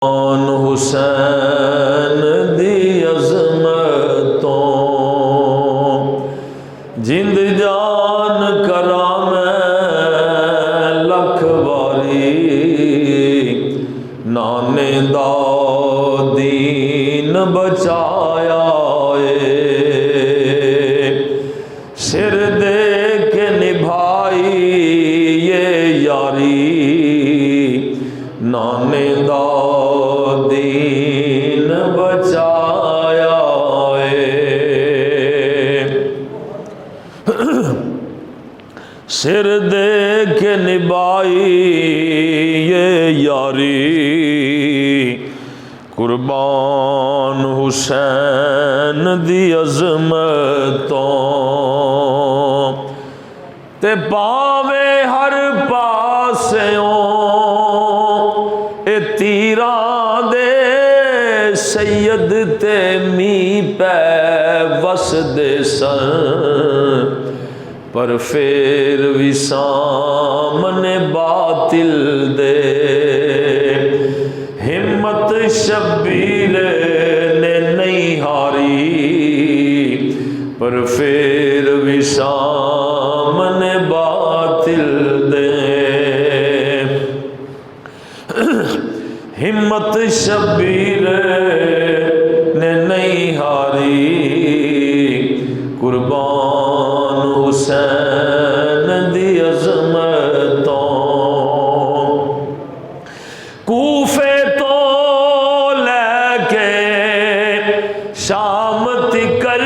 حسین دی عظمتوں جند جان کراں میں لکھ واری نانے دا دین بچایا اے سر دے کے نبھائی یہ یاری نانے دا دین بچایا اے سر دے کے نبھائی یہ یاری قربان حسین دی عظمتوں تے پاوے ہر پاسوں اے تیراں دے سید تے می پہ وسدے سن پر پھر بھی سامنے باطل دے ہمت شبیر نے نہیں ہاری پر پھر بھی سامنے باطل دے ہمت شبیر نے نہیں ہاری قربان حسین دی عظمتوں کوفے تو لے کے شام تکر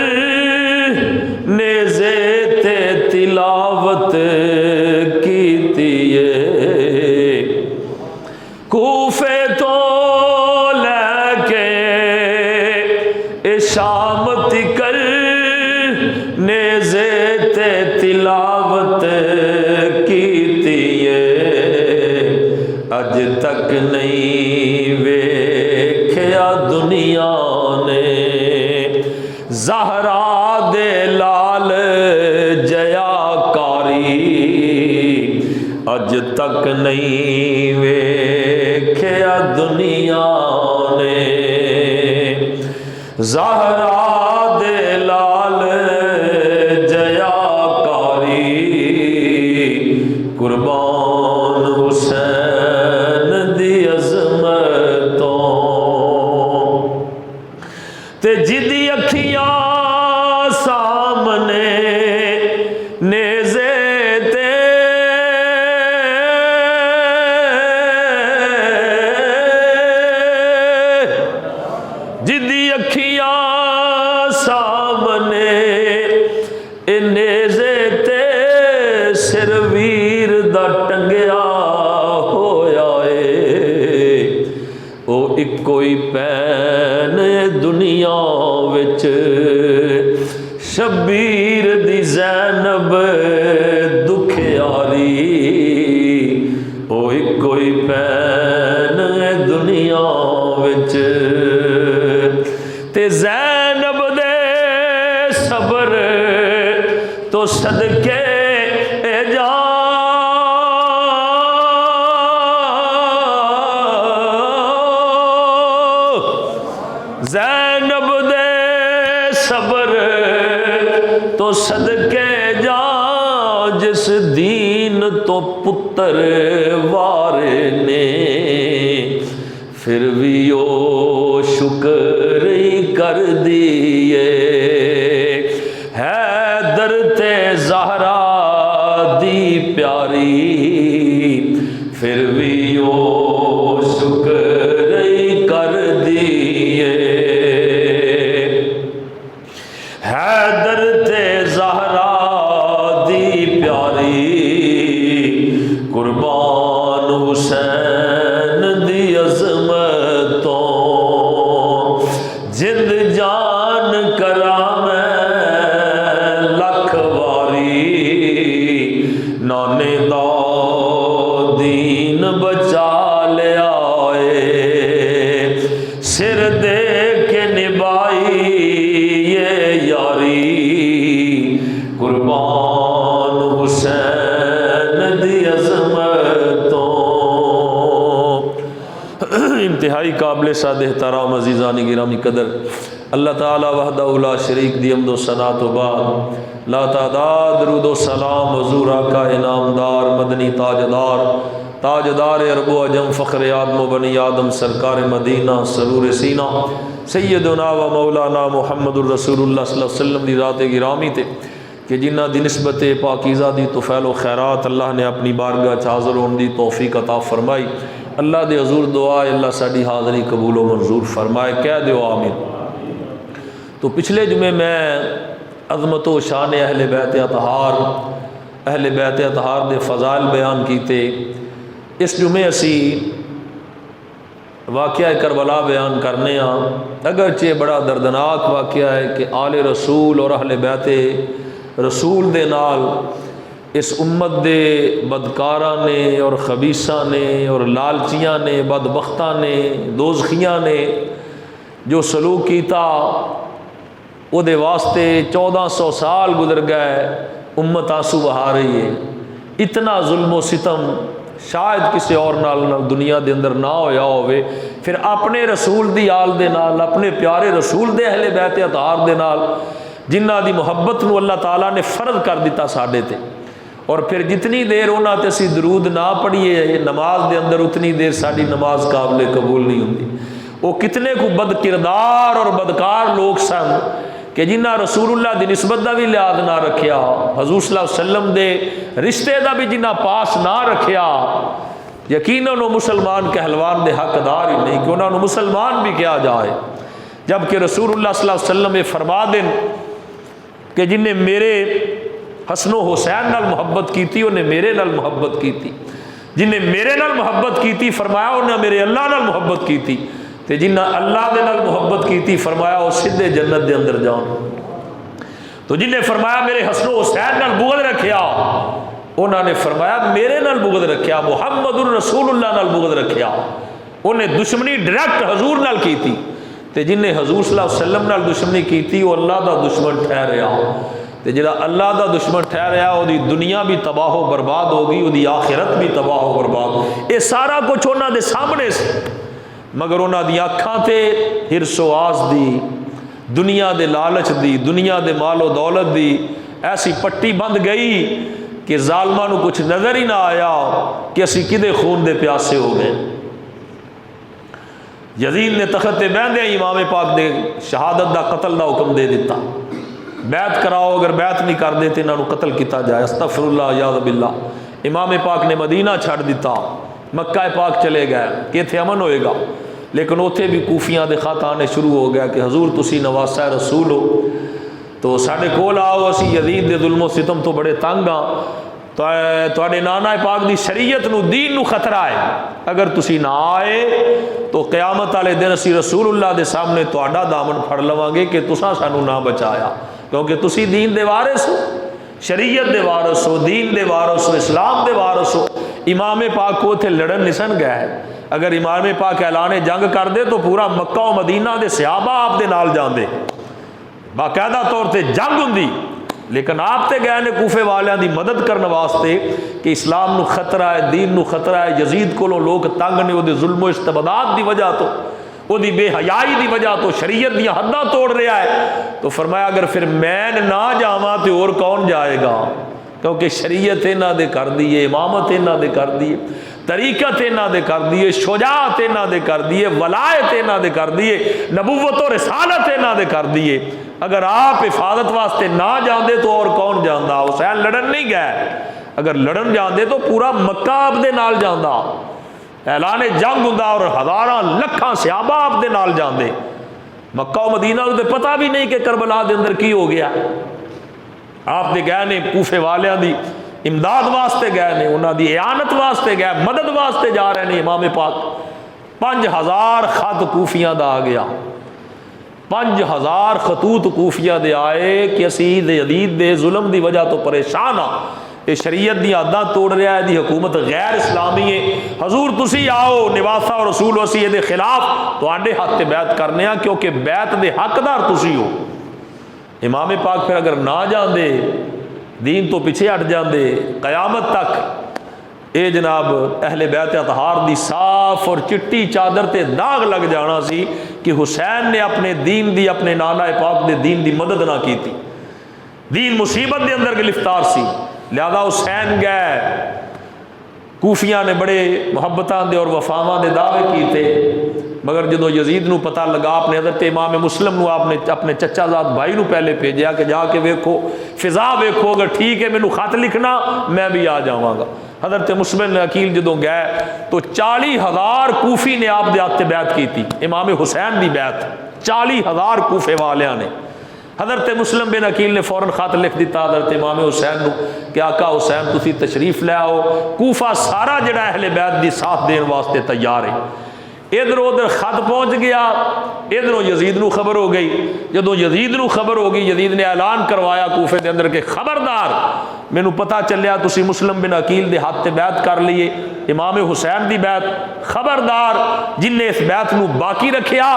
نیزے تے تلاوت کیتی ہے کوفے تو لے کے شام تکر نیزے تے تلاوت کیتی ہے اج تک نہیں ویکھیا دنیا نے زہرا دے لال جیا کاری اج تک نہیں ویکھیا دنیا نے زہرا دے لال جیا کاری قربان حسین دی عظمتوں تے جدی اکھیاں سامنے نیزے تے جدی اکھیاں سامنے اے نیزے تے سر ویر دا ٹنگیا ہویا اے او اکو ہی پین دنیا وچ شبیر دی زینب دکھیاری او اکو ہی پین دنیا وچ تے زینب دے صبر تو صدقے جا زینب دے صبر تو صدقے جا جس دین تو پتر وارے نے پھر بھی او شکر ہی کر دیے حیدر تے زہرا دی پیاری پھر بھی او شکر ہی کر دیے حیدر تے زہرا دی پیاری قربان حسین دی عظمتوں جند جان کراں میں لکھ واری نانے دا دین بچا لیا اے سر دے انتہائی قابل صد احترام عزیزانی گرامی قدر اللہ تعالی وحدہ لا شریک دی حمد و ثنا تو بعد لا تعداد درود و سلام حضور آقا انعامدار مدنی تاجدار عرب و عجم فخر آدم و بنی آدم سرکار مدینہ سرور سینہ سیدنا و مولانا محمد الرسول اللہ صلی اللہ علیہ وسلم دی ذات گرامی تے کہ جنہ دی نسبت پاکیزہ دی توفیل و خیرات اللہ نے اپنی بارگاہ حاضر ہونے دی توفیق عطا فرمائی۔ اللہ دے حضور دعا ہے اللہ ساری حاضری قبول و منظور فرمائے، کہہ دیو آمین۔ تو پچھلے جمعے میں عظمت و شان اہل بیت اطہار دے فضائل بیان کیتے۔ اس جمعے اسی واقعہ کربلا بیان کرنے ہاں، اگرچہ بڑا دردناک واقعہ ہے کہ آل رسول اور اہل بیت رسول دے نال اس امت دے بدکاراں نے اور خبیثاں نے اور لالچیاں نے بدبختاں نے دوزخیاں نے جو سلوک کیتا وہ دے واسطے 1400 سال گزر گئے، امت آنسو بہا رہی ہے۔ اتنا ظلم و ستم شاید کسی اور نال دنیا دے اندر نہ ہویا ہوئے، پھر اپنے رسول دی آل دے نال، اپنے پیارے رسول دے اہل بیت اطہار دے نال جنہ دی محبت نو اللہ تعالیٰ نے فرض کر دیتا ساڈے تے، اور پھر جتنی دیر انہاں تے اسی درود نہ پڑھیے نماز دے اندر اتنی دیر ساری نماز قابل قبول نہیں ہوندی۔ وہ کتنے کو بد کردار اور بدکار لوگ سن کہ جنہ رسول اللہ دی نسبت دا بھی لحاظ نہ رکھیا، حضور صلی اللہ علیہ وسلم دے رشتے دا بھی جنہ پاس نہ رکھیا، یقیناً وہ مسلمان کہلوان دے حقدار ہی نہیں کہ انہوں نے مسلمان بھی کیا جائے، جبکہ رسول اللہ صلی اللہ علیہ وسلم فرما دیں کہ جن نے میرے حسن و حسین نال محبت کی تھی انہیں میرے نال محبت کی تھی، جن نے میرے نال محبت کی تھی فرمایا انہیں میرے اللہ نال محبت کی تھی، تے جنہ اللہ دے نال محبت کی تھی فرمایا وہ سیدھے جنت دے اندر جان۔ تو جن نے فرمایا میرے حسن و حسین نال بغض رکھیا انہوں نے فرمایا میرے نال بغض رکھیا، محمد الرسول اللہ نال بغض رکھیا، انہیں دشمنی ڈائریکٹ حضور نال کی تھی، تے جن نے حضور صلی اللہ علیہ وسلم نال دشمنی کی تھی وہ اللہ دا دشمن ٹھہریا، تے جڑا اللہ دا دشمن ٹھہریا وہ دی دنیا بھی تباہ و برباد ہوگی، وہ دی آخرت بھی تباہ و برباد۔ یہ سارا کچھ انہاں دے سامنے سے، مگر انہاں دی اکھاں تے ہرس و آس دی، دنیا دے لالچ دی، دنیا دے مال و دولت دی ایسی پٹی بند گئی کہ ظالماں نو کچھ نظر ہی نہ آیا کہ اسی کدے خون دے پیاسے ہو گئے۔ یزید نے تخت تے بہندے امام پاک دے شہادت دا قتل دا حکم دے دیتا، بیعت کراؤ، اگر بیعت نہیں کر دیتے انہوں قتل کیتا جائے، استغفر اللہ یاذ باللہ۔ امام پاک نے مدینہ چھڑ دیتا، مکہ پاک چلے گئے کہ اتنے امن ہوئے گا، لیکن اتنے بھی کوفیاں دے خط آنے شروع ہو گیا کہ حضور تسی نواسہ رسول ہو تو ساڈے کول آؤ، اسی یزید دے ظلم و ستم تو بڑے تنگ ہاں، تواڈے نانا پاک دی شریعت نو دین نو خطرہ ہے، اگر تسی نہ آئے تو قیامت والے دن اسی رسول اللہ دے سامنے تواڈا دامن پھڑ لواں گے کہ تساں سانو نہ بچایا، کیونکہ تسی دین دے وارث ہو، شریعت دے وارث ہو، دین دے وارث ہو، اسلام دے وارث ہو۔ امام پاک کو تھے لڑن نسن گئے، اگر امام پاک اعلان جنگ کر دے تو پورا مکہ و مدینہ دے صحابہ آپ دے نال جاندے، باقاعدہ طور تے جنگ ہوندی، لیکن آپ تے گئے نے کوفے والیاں دی مدد کرنے واسطے کہ اسلام نو خطرہ ہے، دین نو خطرہ ہے، یزید کو لوگ تنگ نے وہ دے ظلم و استبداد دی وجہ تو، وہ دی بے حیائی دی وجہ تو، شریعت دی حداں توڑ رہا ہے، تو فرمایا اگر پھر میں نہ جاواں تو اور کون جائے گا، کیونکہ شریعت انہاں دے کر دیے، امامت انہاں دے کر دیے، طریقت انہاں دے کر دیے، شجاعت انہاں دے کر دیے، ولایت انہاں دے کر دیے، نبوت و رسالت انہاں دے کر دیے۔ اگر آپ حفاظت واسطے نہ جاندے تو اور کون جاندا؟ حسین لڑن نہیں گئے، اگر لڑن جاندے تو پورا مکہ آپ دے نال جاندا، اعلان جنگ ہوندا اور ہزاراں لکھاں صحابہ آپ دے نال جاندے۔ مکہ و مدینہ نوں تے پتہ بھی نہیں کہ کربلا دے اندر کی ہو گیا، آپ دے گئے نے کوفے والیاں دی امداد واسطے گئے نے، انہاں دی اعانت واسطے گئے، مدد واسطے جا رہے نے۔ امام پاک 5000 خط کوفیاں دا آ گیا، 5000 خطوط کوفیہ دے آئے کہ اسی یزید دے ظلم دی وجہ تو پریشان ہاں، یہ شریعت دی حداں توڑ رہا ہے، دی حکومت غیر اسلامی ہے، حضور تسی آؤ نواسہ اور رسول اسی یہ دے خلاف تواڈے ہاتھ تے بیعت کرنے ہاں، کیونکہ بیعت دے حقدار تسی ہو۔ امام پاک پھر اگر نہ جاندے، دین تو پیچھے ہٹ جاندے، قیامت تک اے جناب اہل بیت اطہار دی صاف اور چٹی چادر تے داغ لگ جانا سی کہ حسین نے اپنے دین دی، اپنے نانا پاک دے دین دی مدد نہ کی تھی، دین مصیبت دے اندر گرفتار سی، لہذا حسین گئے، کوفیاں نے بڑے محبتاں دے اور وفاواں دے دعوے کیتے، مگر جدو یزید نو پتہ لگا، اپنے حضرت امام مسلم نو آپ نے اپنے چچا زاد بھائی نو پہلے بھیجیا کہ جا کے ویکھو فضا ویکھو، اگر ٹھیک ہے مینوں خط لکھنا میں بھی آ جاواں گا۔ حضرت مسلم عقیل جدو گئے تو 40,000 کوفی نے آپ دے ہاتھ بیعت کی تھی، امام حسین دی بیعت 40,000 کوفے والیاں نے۔ حضرت مسلم بن عقیل نے فوراً خط لکھ دیتا حضرت امام حسین نو کہ آقا حسین تسی تشریف لے آؤ، کوفہ سارا جڑا اہل بیت دی ساتھ دین واسطے تیار ہے۔ ادھر ادھر خط پہنچ گیا، ادھروں یزید نو خبر ہو گئی، جدو یزید نو خبر ہو گئی یزید نے اعلان کروایا کوفے دے اندر کہ خبردار مینوں پتہ چلیا تسی مسلم بن عقیل دے ہاتھ تے بیعت کر لیے، امام حسین دی بیعت، خبردار جن نے اس بیعت نو باقی رکھیا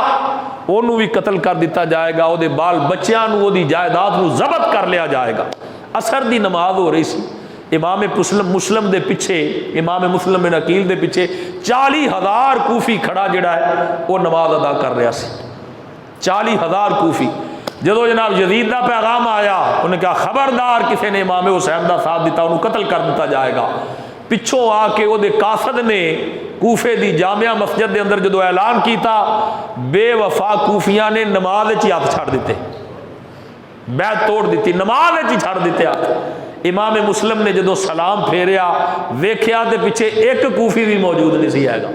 انہوں بھی قتل کر دیتا جائے گا، او دے بال بچیاں نو او دی جائیداد نو ضبط کر لیا جائے گا۔ عصر دی نماز ہو رہی سی، امام مسلم دے پیچھے، امام مسلم بن عقیل دے پیچھے 40,000 کوفی کھڑا جڑا ہے وہ نماز ادا کر رہا سی، 40,000 کوفی۔ جدو جناب یزید دا پیغام آیا انہوں نے کہا خبردار کسی نے امام حسین دا ساتھ دیتا انہوں قتل کر دیتا جائے گا۔ پچھوں آ کے وہ دے قاصد نے کوفے دی جامعہ مسجد دے اندر جدو اعلان کیتا، بے وفا کوفیاں نے نماز چی ہاتھ چھڑ دیتے، بیعت توڑ دیتی، نماز چی چھڑ دیتے ہاتھ۔ امام مسلم نے جدو سلام پھیریا ویکھیا تے پیچھے ایک کوفی بھی موجود نہیں سی آئے گا،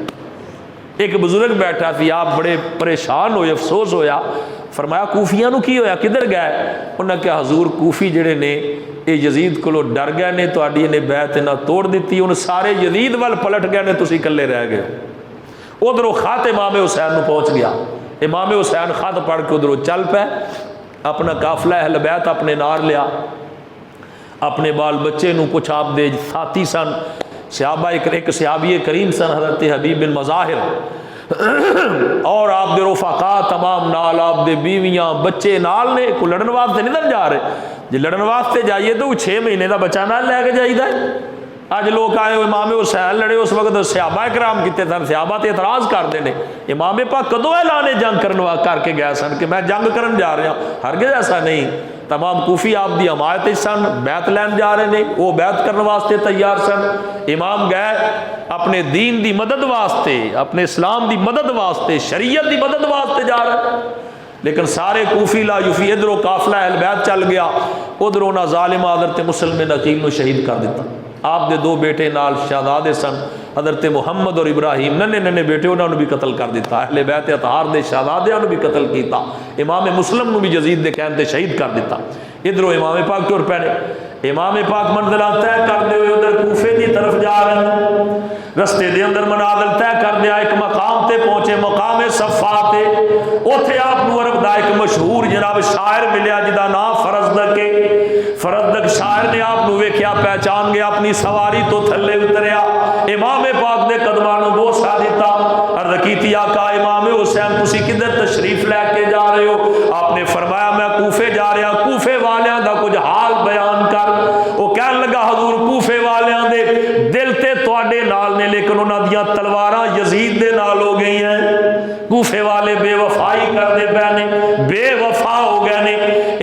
ایک بزرگ بیٹھا سی، آپ بڑے پریشان ہوئے، افسوس ہویا، فرمایا کوفیاں نو کی ہویا، کدھر گئے؟ انہوں نے کہا حضور کوفی جڑے نے اے یزید کولو ڈر گئے نے، تہاڈی نے بیعت نہ توڑ دیتی، ان سارے یزید وال پلٹ گئے نے، تسی کلے رہ گئے۔ ادھروں خط امام حسین نو پہنچ گیا، امام حسین خط پڑھ کے ادھروں چل پے، اپنا قافلہ اہل بیت اپنے نار لیا، اپنے بال بچے نو کچھ آپ دے ساتھی سن، صحابہ ایک صحابی کریم سن حضرت حبیب بن مظاہر، اور آپ دے رفقا تمام نال، آپ دے بیویاں بچے نال نے، کوئی لڑن واسطے نہیں جا رہے، جی لڑن واسطے جائیے تو 6 مہینے دا بچہ نال لے کے جائیے۔ اج لوگ آئے امام حسین لڑے، اس وقت صحابہ کرام کیتے سن، صحابہ تے اعتراض کرتے ہیں امام پاک کدو اعلان جنگ کر کے گیا سن کہ میں جنگ کرن جا رہا ہوں، ہرگز ایسا نہیں۔ تمام کوفی آپ دی حمایت سن، بیعت لین جا رہے ہیں، وہ بیعت کرنے واسطے تیار سن۔ امام گئے اپنے دین دی مدد واسطے، اپنے اسلام دی مدد واسطے، شریعت دی مدد واسطے جا رہے ہیں، لیکن سارے کوفی لا یوفی، ادھروں قافلہ اہل بیت چل گیا، ادھروں نہ ظالم حضرت مسلم بن عقیل نو شہید کر دیتا۔ آپ دے 2 بیٹے نال شہزادے سن، حضرت محمد اور ابراہیم، ننے بیٹے انہوں نے بھی قتل کر دیتا، اہل بیت اطہار دے شہزادیاں نے بھی قتل کیتا، امام مسلم نو بھی یزید دے کہن تے شہید کر دیتا۔ ادھروں امام پاک ٹر پے، امام پاک منزلہ طے کرتے ہوئے ادھر کوفے دی طرف جا رہے ہیں، رستے دے اندر منازل طے کر دیا، ایک مقام تے پہنچے، مقام صفا تے، اوتھے آپ نو عرب دا ایک مشہور جناب شاعر ملیا جدا نام فرزدق ہے۔ فرزدق شاعر نے آپ نو ویکھیا، پہچان گیا، اپنی سواری تو تھلے اتریا، امام پاک دے قدماں نو بوسا دیتا، عرض کیتی آقا امام حسین تسی کدھر تشریف لے کے جا رہے ہو؟ آپ نے فرمایا میں کوفے جا رہا، کوفے والیاں دا کچھ حال بیان کر۔ وہ کہن لگا حضور کوفے والیاں دے دل تے تواڈے نال نے، لیکن انہاں دیاں تلواراں یزید دے نال ہو گئی ہیں، کوفے والے بے وفائی کردے پے نے، بے وفا ہو گئے نے۔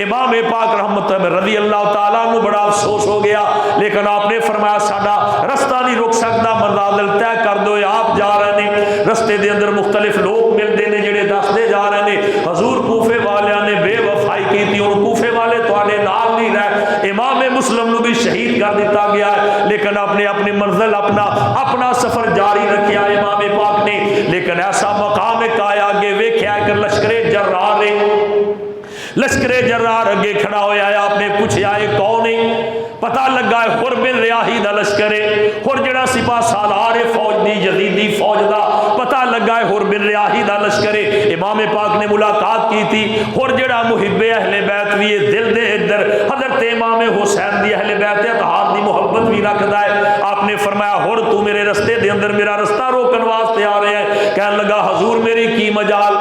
امام پاک رحمت رضی اللہ تعالیٰ نو بڑا افسوس ہو گیا، لیکن آپ نے فرمایا ساڈا رستہ نہیں رک سکتا، منازل طے کر دو، آپ جا رہے ہیں، رستے دے اندر مختلف لوگ ملتے ہیں جڑے دستے جا رہے ہیں حضور کوفے والیاں نے بے وفائی کی تھی، اور کوفے والے تواڈے نال نہیں رہے، امام مسلم نو بھی شہید کر دیتا گیا ہے، لیکن اپنے اپنی منزل اپنا سفر جاری رکھیا امام پاک نے۔ لیکن ایسا مقام ایک آیا، آگے ویکھیا کہ لشکر جرار ہے، لشکر جرار اگے کھڑا ہویا ہے، آپ نے پوچھا ہے کون ہے؟ پتہ لگا ہے حر بن ریاحی دا لشکر ہے، حر جڑا سپاہ سالار فوج دی یزیدی فوج دا، پتہ لگا ہے حر بن ریاحی دا لشکر ہے۔ امام پاک نے ملاقات کی تھی، حر جڑا محب اہل بیت بھی دل دے ادھر حضرت امام حسین دی اہل بیت اطہار دی محبت بھی رکھدا ہے۔ آپ نے فرمایا حر تو میرے رستے دے اندر میرا رستہ روکن واسطے آ رہے ہیں؟ کہنے لگا حضور میری کی مجال،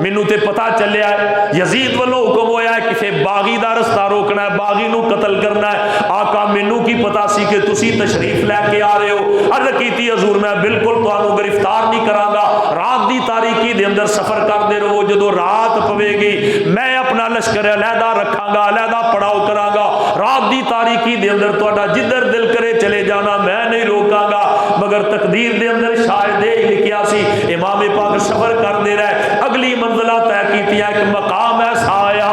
مینوں تے پتہ چلیا ہے یزید والوں حکم ہویا ہے کسے باغی دا رستہ روکنا ہے، باغی نو قتل کرنا ہے۔ آقا مینوں کی پتہ سی کہ تسی تشریف لے کے آ رہے ہو۔ عرض کیتی حضور میں بالکل تانوں گرفتار نہیں کراں گا، رات دی تاریکی دے اندر سفر کردے رہو، جدوں رات پوے گی میں اپنا لشکر علیحدہ رکھاں گا، علیحدہ پڑاؤ کراں گا، رات دی تاریکی دے اندر تہاڈا جدھر دل کرے چلے جانا، میں نہیں روکاں گا۔ مگر تقدیر دے اندر شاید یہ لکھیا سی امام پاک سفر کردے رہے، اگلی منزلہ طے کیتی ہے، ایک مقام ایسا آیا،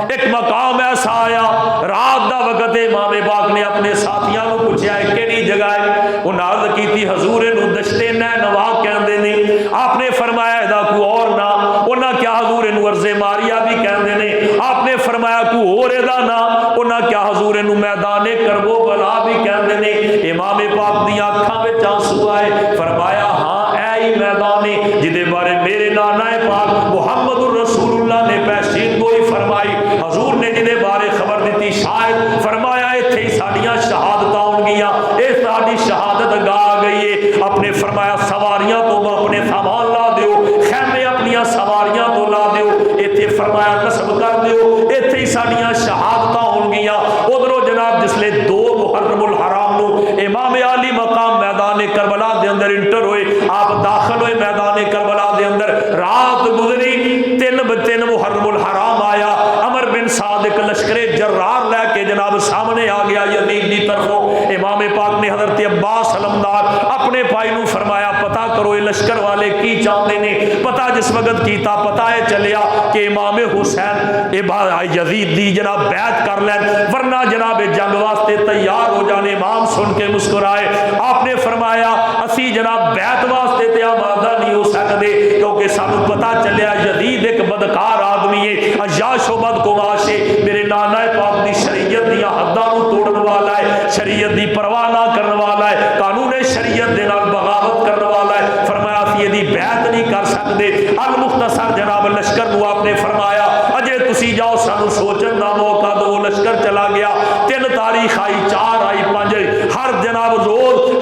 ایک مقام ایسا آیا، رات دا وقت امام پاک نے اپنے ساتھیاں نو پوچھا ہے کیڑی جگہ ہے؟ انہاں عرض کیتی حضور نو دشتے نینوا کہندے نے۔ آپ نے فرمایا ادا کوئی اور نہ، انہاں کیا حضور نو ارض ماریا بھی کہندے نے۔ آپ نے فرمایا کوئی اور ادا نہ، انہاں کیا حضور نو میدان کربو بلا بھی کہندے نے۔ امام پاک دی آنکھاں وچ آنسو آئے، فرمایا ہاں اے ہی میدان ہے جدے بارے میرے نانا پاک محمد الرسول اللہ نے پیشین گوئی فرمائی، حضور نے جدے بارے خبر دیتی، شاید فرمایا ایتھے ہی ساڈیاں شہادتاں ہون گیاں، اے ساڈی شہادت گاہ آ گئی ہے۔ اپنے فرمایا سواریاں تو اپنے سامان لا دیو، خیمے اپنیاں سواریاں تو لا دیو، ایتھے فرمایا نصب کر دیو، ایتھے ہی ساڈیاں شہادتاں ہون گیاں۔ ادھروں جناب جسلے 2 محرم الحرام نو امام علی مقام میدان کربلا دے اندر انٹر ہوئے، آپ داخل ہوئے میدان کربلا دے اندر، رات گزری، 3 محرم الحرام آیا، عمر بن صادق لشکر جرار لے کے جناب سامنے آ گیا یزید دی طرفوں۔ امام پاک نے حضرت عباس علمدار اپنے بھائی نو فرمایا پتہ کرو یہ لشکر والے کی چاہتے نے۔ پتہ جس وقت کیتا پتہ ہے چلیا کہ امام حسین یزید دی جناب بیعت کر لین، ورنہ جناب جنگ واسطے تیار ہو جانے۔ امام سن کے مسکرائے، آپ نے فرمایا اسی جناب بیعت واسطے تے آمادہ نہیں ہو سکتے، کیونکہ سانو پتہ چلیا یزید ایک بدکار آدمی ہے، عیاش و بدگماش ہے، میرے نانا پاک دی شریعت دی حداں نو توڑن والا ہے، شریعت دی پرواہ نہ کرن والا ہے، قانون شریعت دے نال بغاوت کرن والا ہے۔ فرمایا اسی دی بیعت نہیں کر سکتے۔ المختصر جناب لشکر نو آپ نے فرمایا اجے تسی جاؤ سانو سوچن دا موقع دو۔ لشکر چلا گیا، 3 تاریخ آئی، 4 آئی، 5 آئی، ہر جناب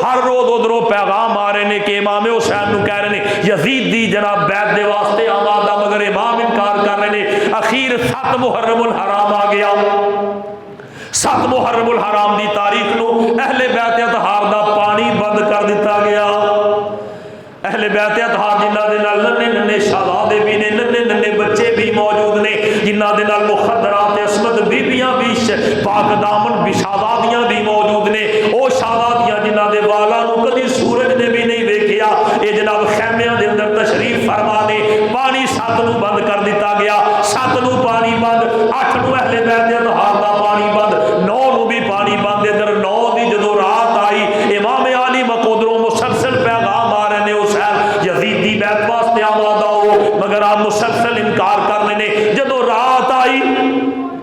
ہر روز ادھروں پیغام آ رہے نے کہ امام حسین نو کہہ رہے ہیں یزید دی جناب بیعت دے واسطے آمادہ، مگر امام انکار کر رہے ہیں۔ اخیر 7 محرم الحرام آ گیا، 7 محرم الحرام دی تاریخ نو اہل بیعت اطہار دا پانی بند کر دیتا گیا۔ اہل بیعت اطہار جنہاں دے نال ننے ننے شہزادے بھی نے، ننے ننے بچے بھی موجود نے، جنہاں دے نال مخدرات عصمت بیبیاں بھی پاک دامن بھی شہزادیاں بھی موجود نے۔ او شہزادیاں جنہاں دے والاں نو کدی سورج نے بھی نہیں ویکھیا، اے جناب خیمیاں دے اندر تشریف فرما نے۔ پانی 7 نو بند کر دیتا گیا، 7 نو پانی بند، 8 نو اہل بیعت اطہار دا پانی بند، 9 نو بھی پانی بند۔ ادھر 9 دی جدوں رات آئی، امام علی مقدروں مسلسل پیغام آ رہے نے حسین یزید دی بیعت واسطے آمادہ ہو، مگر آپ مسلسل انکار کر رہے نے۔ جدوں رات آئی،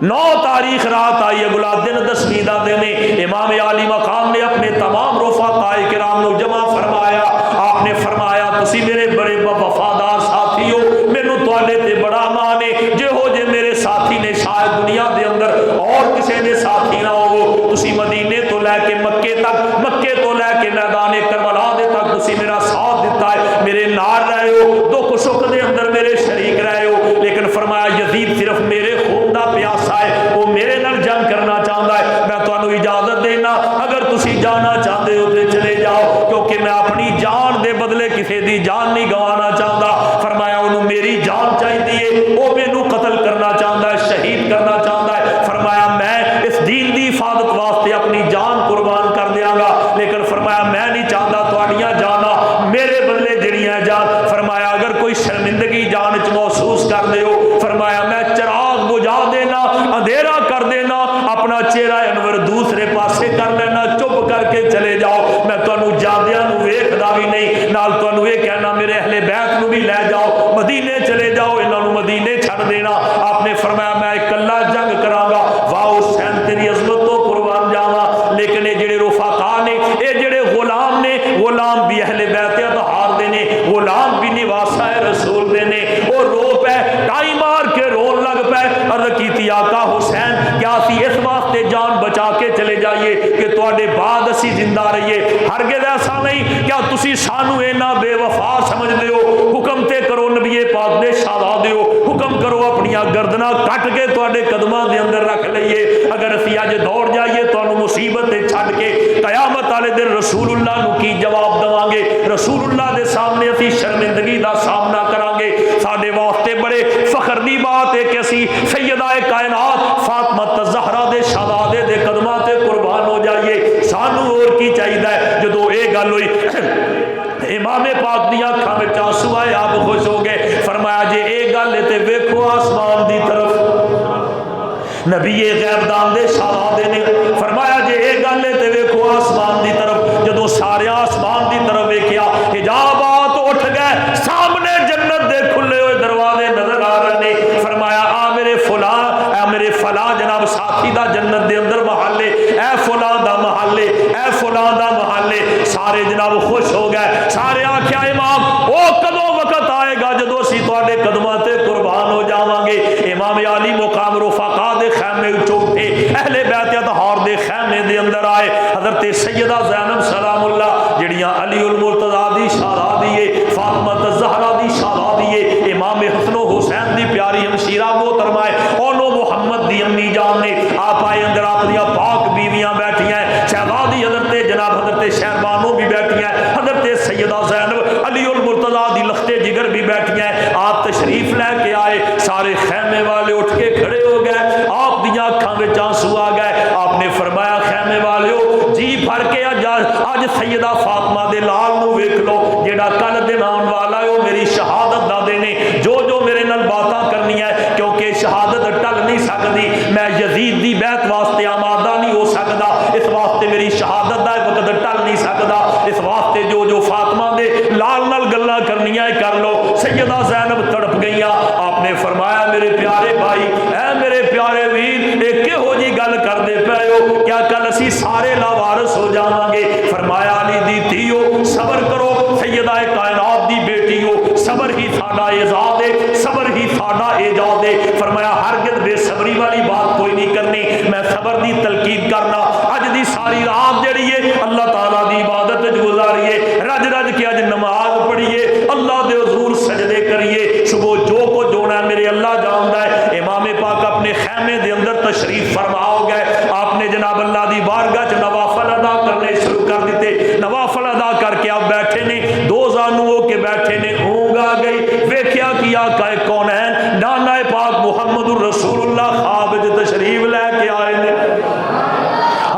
9 تاریخ رات آئی، اگلا دن 10ویں دا دن ہے، امام علی مقام نے اپنے تمام رفقاء کرام نو جمع فرمایا۔ آپ نے فرمایا تسی میرے بڑے وفادار ساتھی ہو، مینوں تواڈے تے بڑا مان ہے، جے ہو جے میرے ساتھی نے شاید دنیا دے اندر اور کسے دے ساتھی نہ ہو۔ تسی مدینے تو لے کے مکے تک، مکے تو لے کے میدان کربلا دے تک تسی میرا ساتھ دیتا ہے، میرے نال رہے ہو، دکھ سکھ دے اندر میرے شریک رہے ہو۔ لیکن فرمایا یزید صرف میرے خون دا پیاسا ہے، وہ میرے نال جنگ کرنا چاہتا ہے، میں تانوں اجازت دینا، اگر تسی جانا چاہتے ہو تو چلے جاؤ، کیونکہ میں اپنی جان دے بدلے کسی دی جان نہیں گوانا چاہتا۔ فرمایا انہوں میری جان چاہیے، وہ مینوں قتل کرنا چاہتا ہے، شہید کرنا چاہتا ہے۔ فرمایا میں اس دین دی حفاظت واسطے اپنی جان قربان کر دیاں گا، لیکن فرمایا میں نہیں چاہتا تواڈیاں جانا میرے بدلے جڑیاں جان۔ فرمایا اگر کوئی شرمندگی جان وچ محسوس کر دے ہو، فرمایا میں چراغ بجھا دینا، اندھیرا کر دینا، اپنا چہرہ انور دوسرے پاسے کر لینا، چپ کر کے چلے جاؤ، میں تانوں جاندیاں نو ویکھدا بھی نہیں، نال تانوں یہ کہنا میرے اہل بیت نو بھی لے جاؤ، مدینے چلے جاؤ، انہاں نو مدینے چھڑ دینا۔ آپ نے فرمایا میں اکلا جنگ کراں گا، واہ حسین تیری عظمت تو قربان جاواں، لیکن یہ جڑے رفقاء نے، یہ جڑے غلام نے، غلام بھی اہل بیت اطہار دے نے، غلام بھی نواسہ رسول دے نے، وہ رو پے ٹائی مار کے رون لگ پے۔ عرض کیتی آقا حسین کیا اسی اس واسطے جان بچا کے چلے جائیے کہ تواڈے بعد اسی زندہ رہیے؟ ہرگز ایسا نہیں، کیا تسی سانو اینا بے وفا سمجھ دے ہو؟ حکم تے کرو نبی پاک دے شہزادیو حکم کرو اپنی گردناں کٹ کے تواڈے قدماں دے اندر رکھ لئیے، اگر اسی اج دوڑ جائیے تانوں مصیبت تے چھڈ کے قیامت والے دن رسول اللہ نو کی جواب دواں گے؟ رسول اللہ دے سامنے اسی شرمندگی دا سامنا کران گے۔ ساڈے واسطے بڑے فخر دی بات ہے کہ اسی سیدہ کائنات فاطمہ الزہرا دے شہزادے دے قدماں تے قربان ہو جائیے۔ سانو اور کی چاہیے؟ جدوں اے گل ہوئی امام پاک دی اکھاں وچ آنسو آئے، آپ خوش ہو گئے، فرمایا جے اے گل ہے تے ویکھو آسمان دی طرف۔ نبی غیب دان دے شہزادے نے فرمایا جے اے گل ہے تے ویکھو آسمان دی طرف۔ جدوں سارے آسمان دی طرف ویکھیا حجابات اٹھ گئے، سامنے جنت دے کھلے ہوئے دروازے نظر آ رہے نے۔ فرمایا آ میرے فلاں، اے میرے فلاں جناب ساتھی دا جنت دے اندر محل ہے، اے فلاں دا محل ہے، اے فلاں دا محل ہے۔ سارے جناب خوش ہو گئے، سارے آکھیا امام او کدوں وقت آئے گا جدوں اسی تواڈے قدماں تے قربان ہو جاواں گے؟ امام علی مقام رفقا دے خیمے وچوں اٹھے، اہل بیت اطہار دے خیمے دے اندر آئے۔ حضرت سیدہ زینب سلام اللہ جڑیاں علی المرتضیٰ دی شہزادی ہے، فاطمہ الزہرا دی شہزادی ہے، امام حسن و حسین دی پیاری ہمشیرہ محترمہ ہے، اونو محمد دی امی جان نے آپ آئے اندر، آپ دیا پاک بیویاں بیٹھی ہیں، شہزادی حضرت جناب حضرت شہربانو بھی بیٹھی ہیں، حضرت سیدہ زینب علی المرتضیٰ دی لخت جگر بھی بیٹھی ہیں۔ آپ تشریف لے کے آئے، سارے خیمے والے اٹھ کے کھڑے ہو گئے، آپ دیا اکھاں وچ آنسو آ گئے۔ آپ نے فرمایا خیمے والیو جی بھر کے اج سیدہ فاطمہ دے لال نو ویکھ لو، جیڑا کل دن آن والا ہے وہ میری شہادت دا دن ہے، جو میرے نال باتاں کرنی ہے، کیونکہ شہادت ٹل نہیں سکتی، میں یزید دی بیعت واسطے آمادہ نہیں ہو سکتا، اس واسطے میری شہادت دا وقت ٹل نہیں سکتا، اس واسطے جو فاطمہ دے لال نال گلاں کرنیاں کر لو۔ سیدہ زینب تڑپ گئیاں۔ آپ نے فرمایا میرے پیارے بھائی، اے میرے پیارے ویر، اے کہو جی گل کردے پئے ہو؟ کیا کل اسی سارے لاوارث ہو جاواں گے؟ فرمایا علی دی دھیو صبر کرو، سیدہ کائنات دی بیٹی ہو، صبر ہی ساڈا اعزاز ہے، صبر ہی ساڈا اعجاز ہے۔ فرمایا ہرگز بے صبری والی بات کوئی نہیں کرنی، میں صبر دی تلقین کرنا۔ اج دی ساری رات جڑی ہے اللہ تعالیٰ دی عبادت وچ گزاریے، رج رج کے اج نماز پڑھیے، اللہ دے حضور سجدے کریے، صبح جو کو جوڑنا ہے میرے اللہ جاندا ہے۔ امام پاک اپنے خیمے دے اندر تشریف فرما ہو گئے، آپ نے جناب اللہ دی بارگاہ چ نوافل ادا کرنے شروع کر دیتے۔ نوافل ادا کر کے آپ بیٹھے نے، دو زانو ہو کے بیٹھے نے، اونگ آ گئی، ویکھیا کہ آقا کونین نانا پاک محمد الرسول اللہ خواب وچ تشریف لے کے آئے نے۔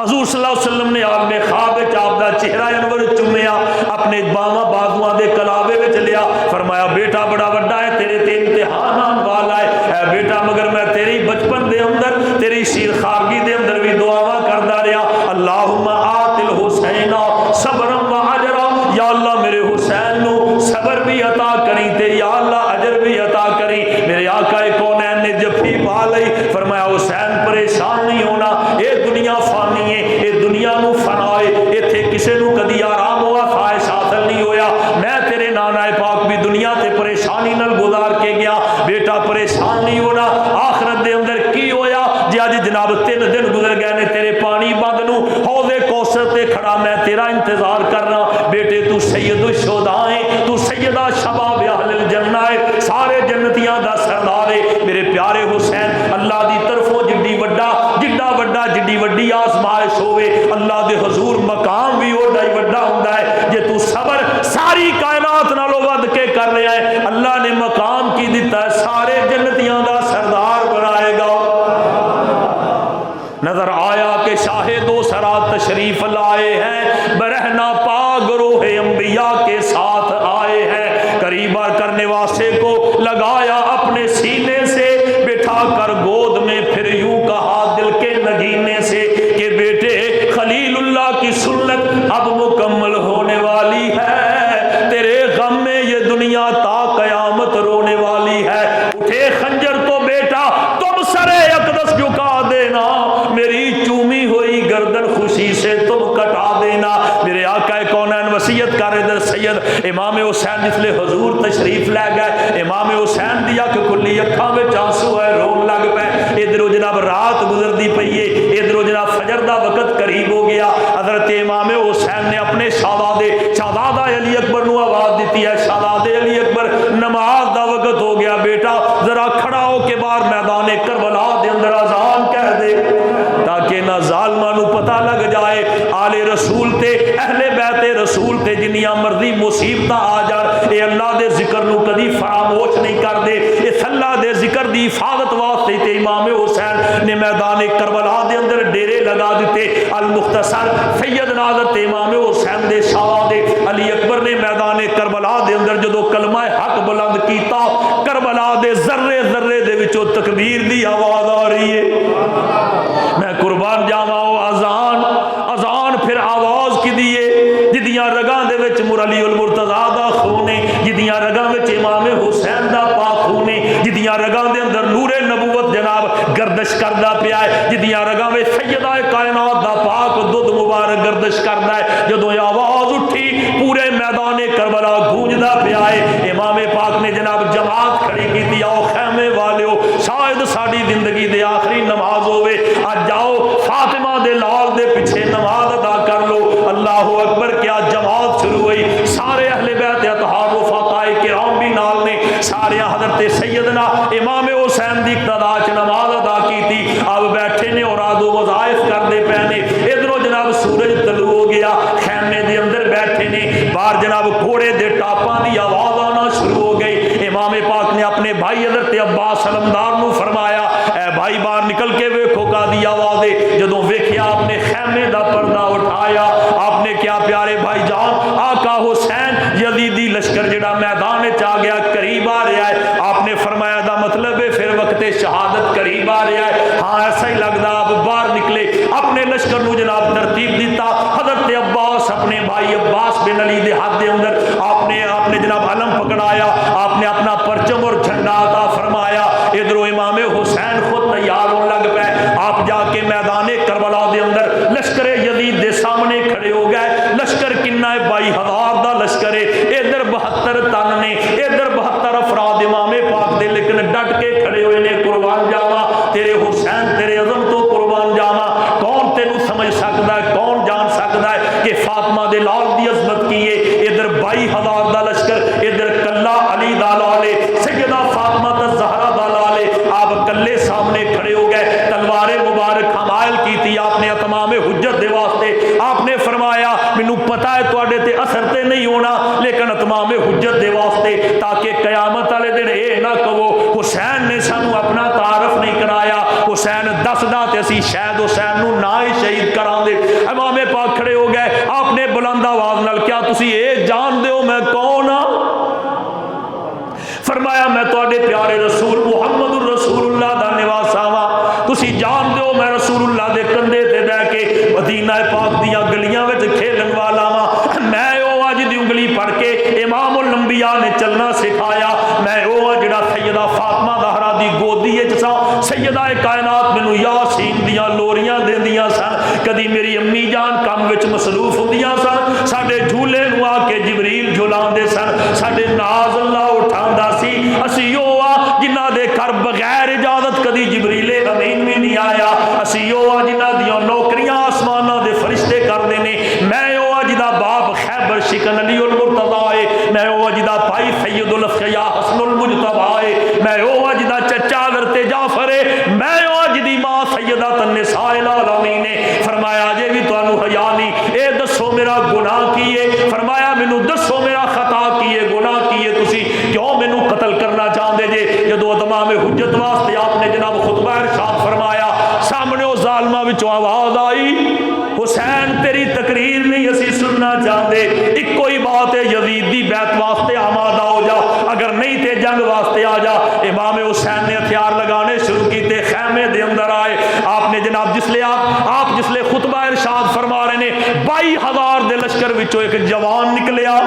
حضور صلی اللہ علیہ وسلم نے آپ نے خواب وچ آپ دا چہرہ انور چومیا، اپنے باواں بازواں دے کلاوے وچ لیا، فرمایا بیٹا بڑا وڈا ہے، تیرے تے امتحان آن والا ہے، اے بیٹا مگر میں تیری بچپن دے اندر، تیری شیر خارگی دے اندر بھی دعاواں کردا رہیا، اللہم آت الحسین صبرا و اجرا، یا اللہ میرے حسین نو صبر بھی عطا کریں تے یا اللہ اجر بھی عطا کریں۔ میرے آقا کونین نے جفی پا لئی، فرمایا حسین پریشان نہیں ہونا، اے دنیا فانی ہے، اے دنیا نو فنا ہے، ایتھے کسے نو کدی آرام ہوا خواہش حاصل نہیں ہویا، میں تیرے نانا پاک بھی دنیا تے پریشانی نال گزار کے گیا، بیٹا پریشان نہیں ہونا۔ آخرت دے اندر کی ہویا جی اج جناب 3 دن گزر گئے نے، تیرے پانی بند نو حوض کوثر تے کھڑا میں تیرا انتظار کرنا، بیٹے تو سید الشہداء ہے، تو سیدہ شباب اہل الجنہ ہے، سارے جنتیاں دا سردار ہے۔ میرے پیارے حسین اللہ دی طرفوں جڈی وڈی آزمائش ہوئے، اللہ دے حضور مقام بھی اوڈا ہی وڈا ہوندا ہے، جے تو صبر ساری کائنات نالوں ود کے کر رہا ہے، اللہ نے مقام کی دیتا ہے، سارے جنتیاں دا سردار بنائے گا۔ نظر آیا کہ شاہ دو سرا تشریف لائے ہیں، برہنہ پا گروہ انبیاء کے ساتھ آئے ہیں، قریب کرنے واسطے کو لگایا اپنے سینے سے، بٹھا کر گود میں پھر یوں کہا دل کے نگینے سے کہ بیٹے خلیل اللہ کی سنت اب مکمل ہونے والی ہے، تیرے غم میں یہ دنیا تا قیامت رونے والی ہے، اٹھے خنجر تو بیٹا تم سرے اقدس جھکا دینا، میری چومی ہوئی گردن خوشی سے تم کٹا دینا۔ میرے آقا کونین وصیت کر ادھر سید امام حسین جسلے حضور تشریف لے گئے، امام حسین دی اکھ کھلی، اکھاں وچ آنسو ہے، رون لگ پے، ادھر جناب رات گزردی پئی ہے، ادھر جناب فجر دا وقت قریب ہو گیا۔ حضرت امام حسین نے اپنے شہزادہ علی اکبر نو آواز دیتی ہے، شہزادے علی اکبر نماز دا وقت ہو گیا بیٹا ذرا کھڑا ہو کے باہر میدان کربلا دے اندر اذان کہہ دے تاکہ نہ ظالماں نو پتہ لگ جائے آل رسول تے اہل بیت رسول تے جنیاں مرضی مصیبتاں آ جان اے اللہ دے ذکر نو کدی فراموش نہیں کر دے اس اللہ دے ذکر دی حفاظت واسطے تے امام حسین نے میدان کربلا دے اندر ڈیرے لگا دیتے المختصر سیدنا حضرت امام حسین دے شہادے علی اکبر نے میدان کربلا دے اندر جدو کلمہ حق بلند کیتا کربلا دے ذرے ذرے دے وچوں تکبیر دی آواز آ رہی ہے میں قربان جاواں اذان اذان پھر آواز کی دیے جدیاں رگاں دے وچ مرعلی المرتضیٰ دا خون ہے جدیاں رگاں وچ امام حسین دا پاک خون ہے جدیاں رگاں دے اندر نور نبوت جناب گردش کردا پیا ہے جدیاں رگاں وچ سیدہ کائنات دا پاک دودھ مبارک گردش کردا ہے جدوں آواز اٹھی پورے میدان کربلا گونجدا پیا ہے امام پاک نے جناب جماعت کھڑی کیتی آؤ خیمے والیو شاید ساڈی زندگی دے آخری نماز ہوے اج جاؤ فاطمہ دے لال دے پیچھے نماز ادا کر لو اللہ اکبر کیا جماعت شروع ہوئی سارے اہل بیت اطہار و فقائے کرام بھی نال نے سارے حضرت سیدنا امام حسین دی اقتداء چ نماز ادا کیتی اب بیٹھے نے اور آدو وظائف کرتے پے نے ادھروں جناب سورج طلوع ہو گیا خیمے دے اندر بیٹھے نے باہر جناب گھوڑے دے ٹاپاں دی آواز آنا شروع ہو گئی امام پاک نے اپنے بھائی حضرت عباس علمدار نو فرمایا اے بھائی باہر نکل کے ویکھو کا دی آواز ہے جدوں ویکھیا آپ نے خیمے دا پردہ اٹھایا آپ نے کیا پیارے بھائی جان آقا حسین یزیدی لشکر جڑا میدان وچ آ گیا قریب آ رہا ہے آپ نے فرمایا دا مطلب ہے پھر وقت شہادت قریب آ رہا ہے ہاں ایسا ہی لگدا آپ باہر نکلے اپنے لشکر نو جناب ترتیب دیتا حضرت عباس اپنے بھائی عباس بن علی دے ہاتھ دے اندر آپ نے جناب علم پکڑایا آپ نے اپنا پرچم اور جھنڈا عطا فرمایا ادھروں امام حسین خود تیار ہونے لگ پے آپ جا کے میدان کربلا دے اندر لشکر یزید دے سامنے کھڑے ہو گئے لشکر کنا ہے 22,000 دا لشکر ہے ادھر 72 تن نے ادھر 72 افراد امام پاک دے لیکن ڈٹ کے کھڑے ہوئے نے قربان جاواں تیرے حسین تیرے عظم تو قربان جاواں کون تینوں سمجھ سکدا ہے کون جان سکدا ہے کہ فاطمہ دے لال دی عظمت کی ہے ادھر 22,000 دا لشکر ادھر کلا علی دا لالے سیدہ فاطمہ الزہرا دا لالے آپ کلے سامنے کھڑے ہو گئے تلوار مبارک حمائل کی تھی آپ نے اتمام حجت دے واسطے آپ نے فرمایا مینوں پتہ ہے تواڈے تے اثر تے نہیں ہونا لیکن اتمام حجت دے واسطے تاکہ قیامت والے دن اے نہ کہو حسین نے سانو اپنا تعارف نہیں کرایا حسین دسدا تے اسی شاید حسین نو نہ ہی شہید کراں دے امام پاک کھڑے ہو گئے آپ نے بلند آواز نال کیا تسی اے جان دیو میں کون ہاں فرمایا میں تواڈے پیارے رسول محمد الرسول اللہ دا نواسا وا تسی جان دیو میں رسول اللہ دے کندھے تے بیٹھ کے مدینہ پاک دیاں گلیاں وچ کھیلن والا وا میں او اج دی انگلی پڑھ کے امام الانبیاء نے چلنا سکھایا میں او جڑا سیدہ فاطمہ زہرا دی گودی وچ سا سیدہ کائنات مینوں یاسین دیاں لوریاں دیندیاں سن کدی میری امی جان کام وچ مصروف ہوندیاں سن ساڈے جھولے نو آ کے جبریل جھولاندے سن ساڈے ناز اللہ اٹھاندا سی اسی او جنہاں دے گھر بغیر اجازت کدی جبریل امین بھی نہیں آیا اسی او جنہاں دیاں نوکریاں آسماناں دے فرشتے کردے نے میں او جدا باپ خیبر شکن علی المرتضیٰ ہے میں او جدا بھائی سید الافیاء حسن المجتبیٰ ہے میں او جدا چچا حضرت جعفر ہے میں او جدی ماں سیدہ النساء العالمین نے فرمایا جے بھی تانوں حیا نہیں اے دسو میرا گناہ کی ہے فرمایا مینوں دسو میرا خطا کی ہے گناہ کی ہے تسی کیوں مینوں قتل کرنا چاہندے جے جدوں تمام حجت واسطے آپ نے جناب خطبہ ارشاد فرمایا سامنے او ظالمہ وچوں آواز آئی حسین تیری تقریر نہیں اسی سننا چاہتے ایک کوئی بات ہے یزید دی بیعت واسطے آمادہ ہو جا اگر نہیں تے جنگ واسطے آ جا امام حسین نے ہتھیار لگانے شروع کیتے خیمے دے اندر آئے آپ نے جناب جسلے خطبہ ارشاد فرما رہے نے 22,000 دے لشکر وچوں ایک جوان نکلیا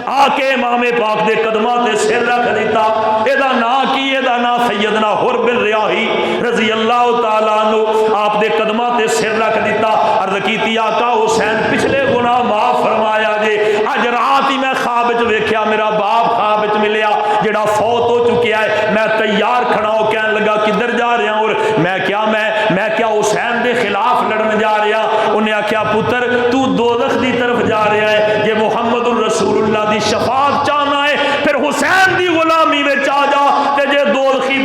آ کے امام پاک دے قدماں تے سر رکھ دیتا ایدا نا کی ایدا نا سیدنا حر بن ریاحی رضی اللہ تعالیٰ عنہ آپ دے قدماں تے سر رکھ دیتا عرض کیتی آقا حسین پچھلے گناہ معاف فرمایا جے اج رات ہی میں خواب وچ ویکھیا میرا باپ خواب وچ ملیا جڑا فوت ہو چکیا ہے میں تیار کھڑا ہو کہن لگا کدھر جا رہا ہوں اور میں کیا حسین دے خلاف لڑن جا رہا انہیں آخیا پتر تو دوزخ دی طرف جا رہا ہے یہ محمد الرسول اللہ دی شفاعت چاہنا ہے پھر حسین دی غلامی وچ آ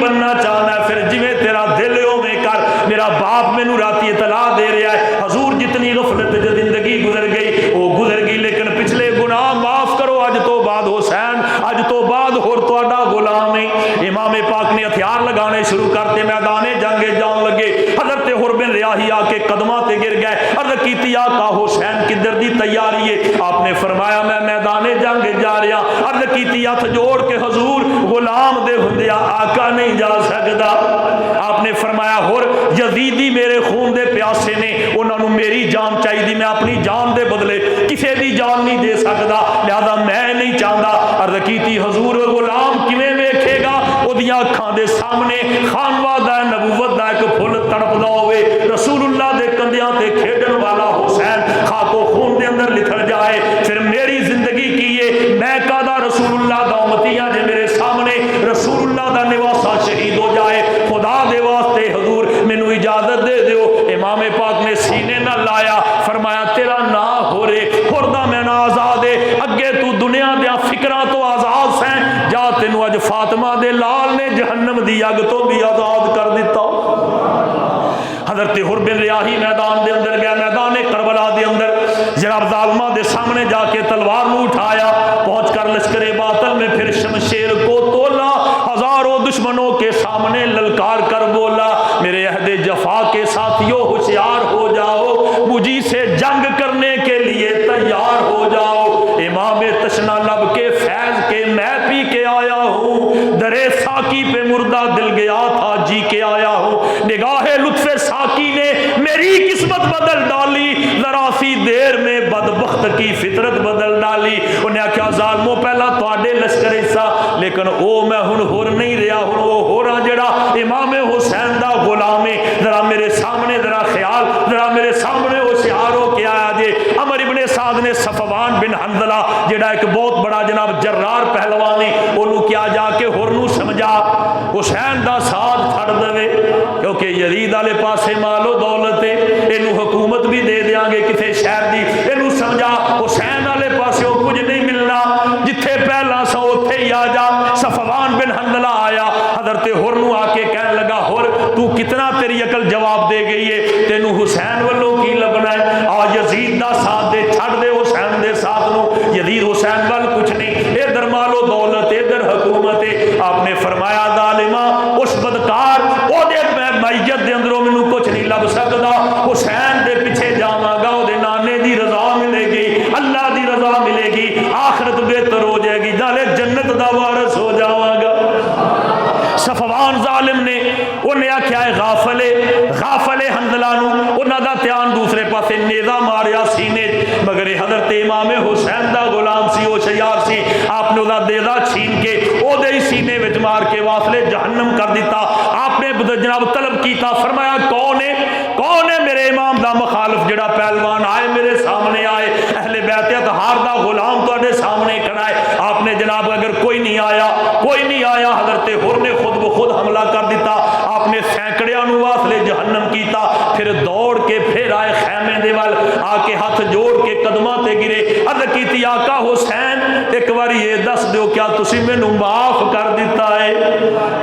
بننا چاہنا ہے پھر جویں تیرا دل اوویں کر. میرا باپ مینوں راتی اطلاع دے رہا ہے حضور جتنی غفلت زندگی گزر گئی وہ گزر گئی لیکن پچھلے گناہ معاف کرو. اج تو بعد حسین اج تو بعد ہور تہاڈا غلام ہے. امام پاک نے ہتھیار لگانے شروع کرتے میدان جنگ جان لگے. حضرت حر بن ریاحی آ کے قدماں تے گر گئے. عرض کیتی آقا حسین کدھر دی تیاری ہے؟ آپ نے فرمایا میں میدان جنگ جا رہا. عرض کیتی ہاتھ جوڑ کے حضور غلام دے ہوندیا آقا نہیں جا سکدا. آپ نے فرمایا حر یزیدی میرے خون دے پیاسے نے انہاں نوں میری جان چاہیے میں اپنی جان دے بدلے کسے دی جان نہیں دے سکدا لہذا میں نہیں چاہتا. عرض کیتی حضور غلام کیویں ویکھے گا اودیاں اکھاں دے سامنے خانواں دا نبوت دا ایک پھل تڑپدا ہوئے رسول اللہ دے کندھیاں تے کھیڈن والا حسین خاک و خون دے اندر لتھڑ جائے. پھر میری زندگی کیے میں کادا رسول اللہ دا امتی ہاں جے میرے سامنے رسول اللہ دا نواسا شہید ہو جائے. خدا دے واسطے حضور مینوں اجازت دے دیو. امام پاک نے سینے نہ لایا فرمایا تیرا نا ہو رے خوردا میں نا آزاد ہے اگے تو دنیا دیا فکراں تو آزاد سیں جا تینوں اج فاطمہ دے لال نے جہنم دی اگ تو بھی آزاد کر دیتا. حضرت حر بن ریاحی میدان دے اندر گیا میدان کربلا دے اندر جناب ظالمہ دے سامنے جا کے تلوار نو اٹھایا. پہنچ کر لشکر باطل میں پھر شمشیر کو تولا ہزاروں دشمنوں کے سامنے للکار کر بولا میرے عہد جفا کے ساتھیوں ہوشیار ہو جاؤ مجھی سے جنگ کرنے کے لیے تیار ہو جاؤ. امام تشنا لب کے فیض کے میں پی کے آیا ہوں درے ساکی پہ مردہ دل گیا تھا جی کے آیا ہوں. نگاہ لطف ساکی نے میری قسمت بدل ڈالی ذرا سی دیر میں بدبخت کی فطرت بدل ڈالی. انہیں کیا ظالموں پہلا تواڈے لشکر حصہ لیکن او میں ہن ہور نہیں رہا ہن وہ ہورا جڑا امام حسین دا غلام ہے. ذرا میرے سامنے ذرا خیال ذرا میرے سامنے ہوشیار ہو کے آیا جے. عمر ابن سعد نے صفوان بن حنظلہ جڑا ایک بہت بڑا جناب جرار پہلوان ہے انہوں کیا جا کے ہور نو سمجھا حسین دا ساتھ چھڑ دے کیونکہ یزید والے پاسے مال و دولت ہے اینو حکومت بھی دے دیاں گے کسے شہر دی. اینو سمجھا حسین والے پاسے کچھ نہیں ملنا جتھے پہلا سو اوتھے ہی آ جا. صفوان بن حنظلہ آیا حضرت حر نو آ کے کہنے لگا حر تو کتنا تیری عقل جواب دے گئی ہے تینو حسین والوں کی لبنا ہے آ یزید دا ساتھ دے چھڑ دے حسین دے ساتھ نو. یزید حسین وال کچھ نہیں ادھر مال و دولت ادھر حکومت ہے. آپ نے فرمایا ظالما اس بدکار او دے میت دے اندروں مینوں کچھ نہیں لب سکدا حسین دے پیچھے جاواں گا او دے نانے دی رضا ملے گی اللہ دی رضا ملے گی آخرت بہتر ہو جائے گی نالے جنت دا وارث ہو جاواں گا. صفوان ظالم نے انہیں آکھیا ہے غافل حنظلہ نو انہاں دا دھیان دوسرے پاسے نیزہ ماریا سینے مگر حضرت امام حسین دا غلام سی او شیار سی. آپ نے دا نیزہ چھین کے او دے سینے وچ مار کے واصلے جہنم کر دیتا. آپ نے جناب طلب کیتا فرمایا کون ہے میرے امام دا مخالف جڑا پہلوان آئے میرے سامنے آئے اہل بیت اطہار دا غلام تواڈے سامنے کھڑا ہے. آپ نے جناب اگر کوئی نہیں آیا حضرت حر نے خود بخود حملہ کر دیتا. آپ نے سینکڑیاں نو واصلے جہنم کیتا. پھر دوڑ کے پھر آئے خیمے دے ول آ کے ہاتھ جوڑ کے قدماں تے گرے. عرض کیتی آقا حسین ایک بار یہ دس دیو کیا تسی مینوں معاف کر دیتا ہے؟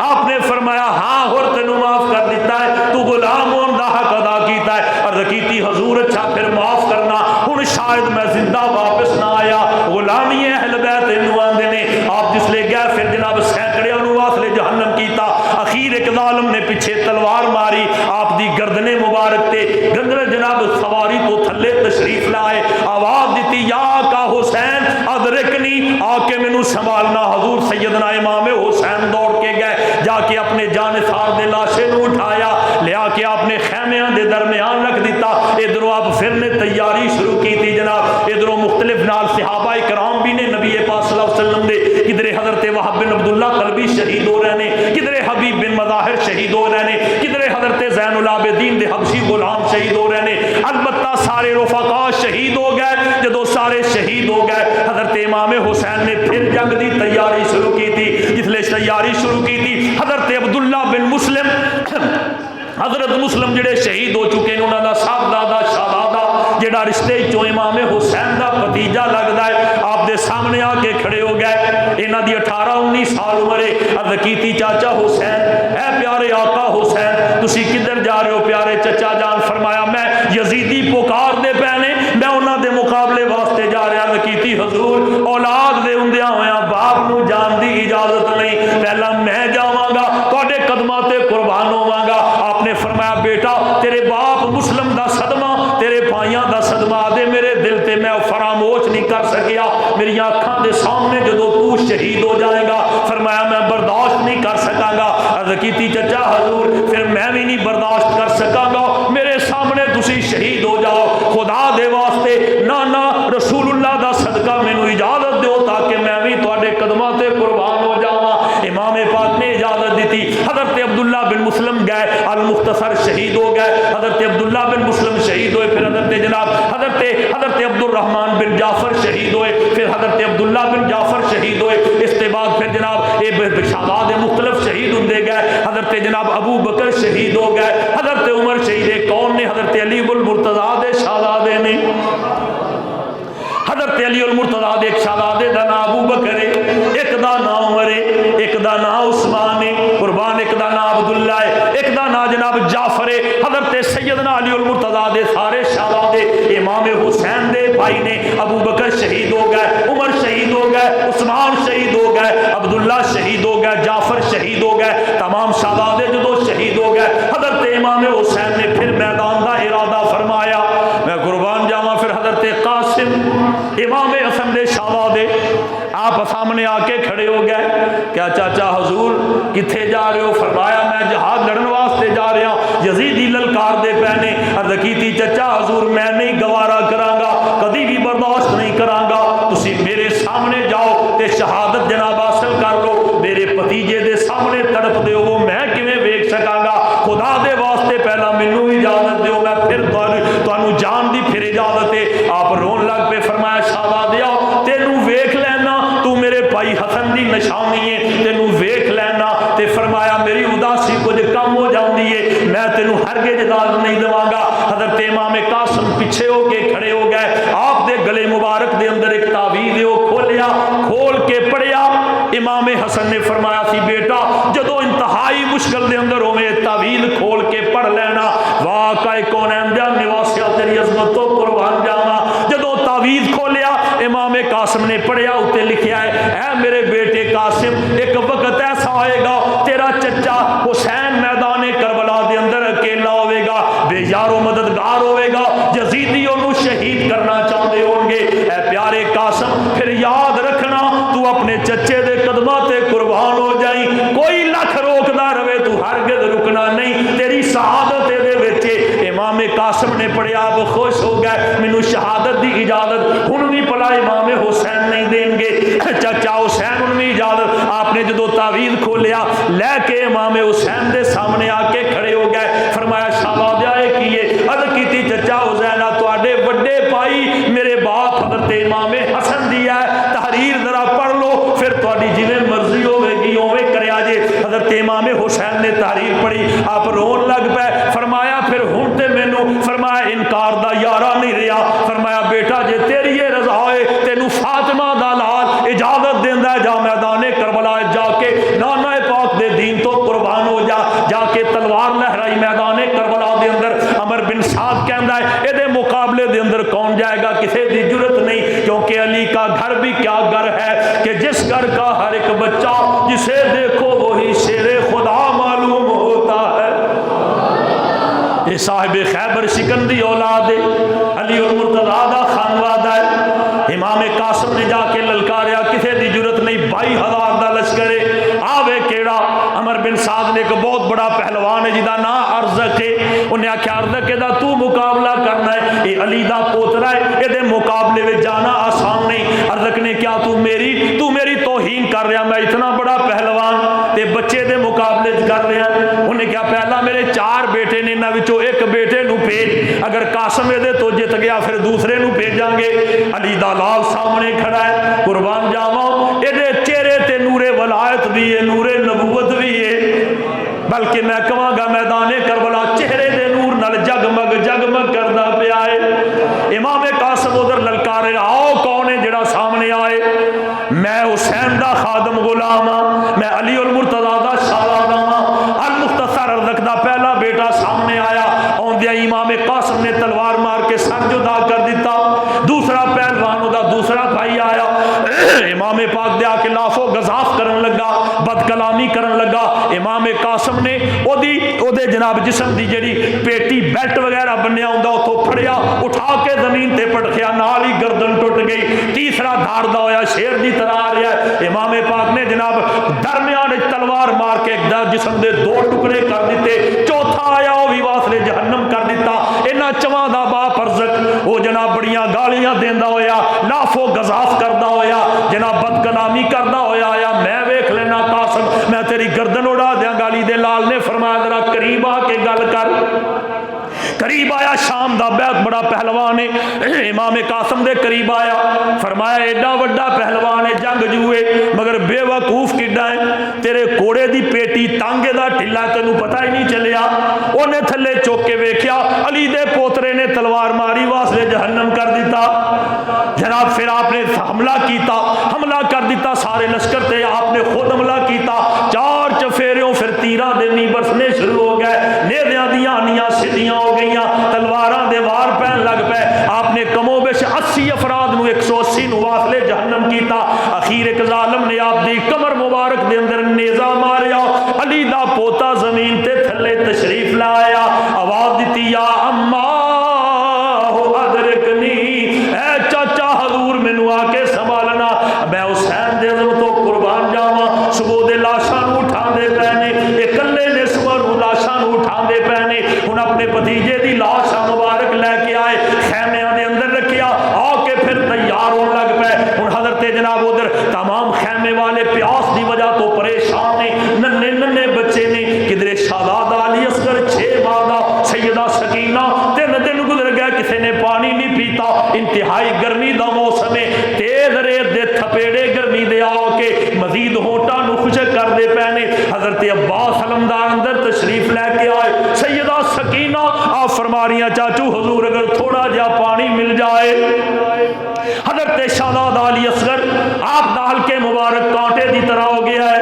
آپ نے فرمایا ہاں حر تینوں معاف کر دیتا ہے تو غلام ہون دا حق ادا کیتا ہے. عرض کیتی حضور اچھا پھر معاف کرنا ہن شاید میں زندہ واپس نہ آیا. غلامی اہل بیت نو آندے نے. آپ جس لے گیا پھر جناب سینکڑیاں نو واصلے جہنم کیتا. اخیر ایک ظالم نے پیچھے تلوار ماری آپ دی گردنے مبارک تے گندر جناب سواری تو تھلے تشریف لائے. آواز دیتی یا کا حسین ادرکنی آ کے مینوں سنبھالنا. حضور سیدنا امام حسین دوڑ کے گئے جا کے اپنے جانثار دے لاشے نو اٹھایا لیا کے آپ نے خیمیاں دے درمیان رکھ دیتا. ادھروں آپ پھر نے تیاری شروع کی تھی جناب. ادھروں مختلف نال صحابہ کرام بھی نے نبی پاک صلی اللہ علیہ وسلم دے کدھر حضرت وہب بن عبداللہ قلبی شہید ہو رہے نے کدھر حبیب بن مظاہر شہید ہو رہے نے کدھر حضرت زین العابدین دے حبشی غلام شہید ہو رہے نے. البتہ سارے رفقا شہید ہو گئے. جدو سارے شہید ہو گئے حضرت امام حسین نے پھر جنگ دی تیاری شروع کی تھی. جسلے تیاری شروع کی تھی حضرت عبداللہ بن مسلم حضرت مسلم جڑے شہید ہو چکے ہیں انہوں دا صاحبزادہ شہزادہ جڑا رشتے چوں امام حسین دا بھتیجا لگدا ہے آپ دے سامنے آ کے کھڑے ہو گئے. انہاں دی 18-19 سال عمر ہے. عرض کیتی چاچا حسین حسین تسی کدھر جا رہے ہو پیارے چچا جان؟ فرمایا میں یزیدی پکار دے پے نے، میں انہاں دے مقابلے واسطے جا رہا۔ کیتی حضور اولاد دے ہوندیاں ہویاں باپ نو جان دی اجازت نہیں، پہلا میں جاواں گا تواڈے قدماں تے قربان ہوواں گا۔ آپ نے فرمایا بیٹا تیرے باپ مسلم دا صدمہ تیرے بھائیاں دا صدمہ دے میرے دل تے میں فراموش نہیں کر سکیا، میری آنکھاں دے سامنے جدو تو شہید ہو جائے گا فرمایا میں برداشت نہیں کر سکاں گا۔ عرض کیتی چچا حضور پھر میں بھی نہیں برداشت کر سکاں گا، میرے سامنے تسی شہید ہو جاؤ، خدا دے واسطے نانا رسول اللہ دا صدقہ مینوں اجازت دیو تاکہ میں بھی تواڈے قدماں تے قربان ہو جاواں۔ امام پاک نے اجازت دیتی، حضرت عبداللہ بن مسلم گئے، المختصر شہید ہو گئے، حضرت عبداللہ بن مسلم شہید ہوئے، پھر حضرت عبد الرحمن بن جعفر شہید ہوئے، پھر حضرت عبداللہ بن جعفر شہید ہوئے، اس کے بعد پھر جناب یہ شہزاد مختلف شہید ہوندے گئے، حضرت جناب ابو بکر شہید ہو گئے، حضرت عمر شہید کون نے؟ حضرت علی المرتضیٰ دے شہزادے نے، حضرت علی المرتضیٰ دے ایک شہزادے دا نام ابو بکر ہے، ایک دا نام عمر ہے، ایک دا نام عثمان ہے قربان، ایک دا نام عبداللہ ہے، ایک دا نام جناب جعفر ہے۔ حضرت سیدنا علی المرتضیٰ دے سارے شہزادے امام حسین دے بھائی نے، ابو بکر شہید ہو گئے، عمر شہید ہو گئے، عثمان شہید ہو گئے، عبداللہ شہید ہو گئے، جعفر شہید ہو گئے، تمام شہزادے جدو شہید ہو گئے، حضرت امام حسین نے پھر میدان دا ارادہ فرمایا میں قربان جاواں۔ پھر حضرت قاسم امام حسن دے شہزادے آپ سامنے آ کے کھڑے ہو گئے، کیا چاچا حضور کتھے جا رہے ہو؟ فرمایا میں جہاد لڑن واسطے جا رہا ہوں، یزیدی للکار دے پہنے۔ عرض کیتی چچا حضور میں نہیں گوارا کراں گا، کدی بھی برداشت نہیں کراں گا، تسی میرے سامنے جاؤ تے شہادت جناب حاصل کر لو، میرے بھتیجے دے سامنے تڑپ دیو وہ میں کیویں ویکھ سکاں گا؟ خدا دے واسطے پہلا مینوں اجازت دیو، میں پھر تانوں جان دی پھر اجازت ہے۔ آپ رون لگ پہ، فرمایا شہزادیا تینوں ویکھ لینا، تو میرے بھائی حسن دی نشانی ہے، تینوں ویکھ لینا۔ تے فرمایا میری اداسی کچھ کم ہو جاندی ہے، میں تینوں ہرگز اجازت نہیں دواں گا۔ حضرت امام قاسم پیچھے ہو کے کھڑے ہو گئے، آپ دے گلے مبارک دے اندر ایک تعویذ ہے وہ کھولیا، کھول کے پڑھیا۔ امام حسن نے فرمایا سی بیٹا جدو انتہائی مشکل دے اندر ہوئے تعویذ کھول کے پڑھ لینا، واقعی کونین دیا نواسیا تیری عظمت تو قربان جاواں۔ جدو تعویذ کھولیا امام قاسم نے پڑھیا، اتنے لکھیا ہے اے میرے بیٹے قاسم ایک وقت ایسا آئے گا تیرا چچا حسین میدان کربلا دے اندر اکیلا ہوئے گا، بے یار و مددگار ہوئے گا، یزیدی انہوں شہید کرنا چاہتے ہوں گے۔ اے پیارے قاسم پھر یاد رکھنا تو اپنے چچے دے قدماں تے قربان ہو جائیں، کوئی لکھ روکدا رہے تو ہرگز رکنا نہیں، تیری شہادت دے وچے۔ امام قاسم نے پڑھیا، اب خوش ہو گئے، مینوں شہادت دی اجازت ہن بھی پلا امام حسین نہیں دیں گے، چچا حسین ہن بھی اجازت۔ آپ نے جدو تعویذ کھولیا لے کے امام حسین دے سامنے آ کے کھڑے ہو گئے، فرمایا شہزادہ اے کیے؟ عرض کیتی چچا حسین تواڈے وڈے بھائی میرے باپ حضرت امام حسن دی ہے، تحریر ذرا پڑھ لو پھر تواڈی جویں مرضی ہوے گی اوویں کریا جے۔ حضرت امام حسین نے تحریر پڑھی، آپ رون لگ پے، فرمایا پھر ہن تے مینوں فرمایا انکار دا یارہ نہیں رہا، فرمایا بیٹا جے تیری یہ رضا ہے تینوں فاطمہ دا لال اجازت دیندا ہے جا میدان کربلا جا کے نانا پاک دے دین تو قربان ہو جا، جا کے تلوار لہرائی میدان کربلا دے اندر۔ عمر بن سعد کہندا ہے اے دے مقابلے دے اندر کون جائے گا، کسے دی جرت نہیں، کیونکہ علی کا گھر بھی کیا گھر ہے کہ جس گھر کا ہر ایک بچہ جسے دیکھو وہی شیر خدا معلوم ہوتا ہے۔ یہ صاحب خیبر شکندی اولاد ہے، علی المرتضیٰ دا خانوادہ ہے۔ امام قاسم نے جا کے للکاریا، کسے دی جرت نہیں، 22,000 دا لشکر ہے، آوے کیڑا؟ عمر بن سعد نے ایک بہت بڑا پہلوان ہے جدا نا ارزق ہے، انہیں آکھیا ارزق دا تو مقابلہ کرنا ہے، یہ علی دا پوترا ہے، یہ دے مقابلے میں جانا آسان نہیں۔ ارزق نے کیا تو میری توہین کر رہا، میں اتنا بڑا پہلوان تے بچے دے مقابلے کر رہا؟ انہیں کیا پہلا میرے 4 بیٹے نے، انہاں وچوں ایک بیٹے نو بھیج، اگر قاسم دے تو جت گیا پھر دوسرے نو بھیجاں گے۔ علی دا لال سامنے کھڑا ہے، قربان جاواں، یہ دے چہرے تے نور ولایت بھی ہے، نور نبوت بھی ہے، بلکہ میں کہاں گا میدان کربلا چہرے دے نور نال جگمگ جگمگ کردا پیا ہے۔ امام قاسم ادھر للکارے، آؤ کون ہے جڑا سامنے آئے؟ میں حسین دا خادم غلام ہاں، میں علی المرتضیٰ دا شہزادہ ہاں، المختصر ارزق دا لگا امام قاسم نے ਉਹਦੇ جناب جسم دی جڑی پیٹی بیلٹ وغیرہ بنیا ہوندا اتوں پھڑیا اٹھا کے زمین تے پٹکیا نال ہی گردن ٹوٹ گئی تیسرا دھاڑدا ہویا شیر دی طرح آ رہا ہے امام پاک نے جناب درمیان تلوار مار کے جسم دے دو ٹکڑے کر دیتے چوتھا آیا وہ بھی واسطے جہنم کر دیتا انہاں چواں دا باپ ارزق وہ جناب بڑیاں گالیاں دیندا ہویا لاف و گزاف کردا ہویا جناب بد کلامی کردا ہویا آیا میں ویکھ لینا قاسم میں تیری گردن اڑا دیاں گالی دے لال نے فرمایا ذرا قریب آ کے گل کر قریب آیا شام دا بہت بڑا پہلوان ہے امام قاسم دے قریب آیا فرمایا ایڈا وڈا پہلوان ہے جنگ جوئے مگر بے وقوف کڈا ہے تیرے کوڑے دی پیٹی تانگے دا ٹھلا تینوں پتہ ہی نہیں چلیا انہیں تھلے چوک کے ویکھیا علی دے پوترے نے تلوار ماری واسطے جہنم کر دیتا جناب پھر آپ نے حملہ کر دیتا سارے لشکر تے آپ نے خود حملہ کیتا چار چفیریوں پھر تیرہ دنی برسنے شروع ہو گئے نیزیاں دیاں آنیاں سیدھیاں ہو گئیاں تلواراں دے وار پہن لگ پے آپ نے کم و بیش 80 افراد نو 180 نو واسلے جہنم کیتا اخیر ایک ظالم نے آپ دی کمر مبارک دے اندر نیزہ ماریا علی دا پوتا زمین تے تھلے تشریف لایا آواز دیتی یا اماں ادرکنی اے چاچا حضور مینوں آ کے سنبھالنا میں حسین دے عظمت تو قربان جاواں صبح دے لاشاں نو اٹھا دے پینے اکلے نے صبح نو لاشاں نو اٹھا دے پینے ہن اپنے بھتیجے دی لاش مبارک لے کے آئے خیمیاں دے اندر رکھیا آ کے پھر تیار ہون لگ پے ہن حضرت جناب ادھر تمام خیمے والے پیاس دی وجہ تو پریشان نے ننے ننے بچے نے کدھر شہزادہ علی اصغر 6 ماہ دا سیدہ سکینہ 3 دن گزر گئے کسی نے پانی نہیں پیتا انتہائی گرمی دا موسم ہے تیز ریت دے تھپیڑے گرمی دے آ کے مزید ہونٹاں نو خشک کر دے پینے حضرت عباس علمدار اندر تشریف لے کے آئے سیدہ سکینہ آپ فرما رہی ہیں چاچو حضور اگر تھوڑا جا پانی مل جائے حضرت شہزادہ علی اصغر آپ دال کے مبارک کانٹے دی طرح ہو گیا ہے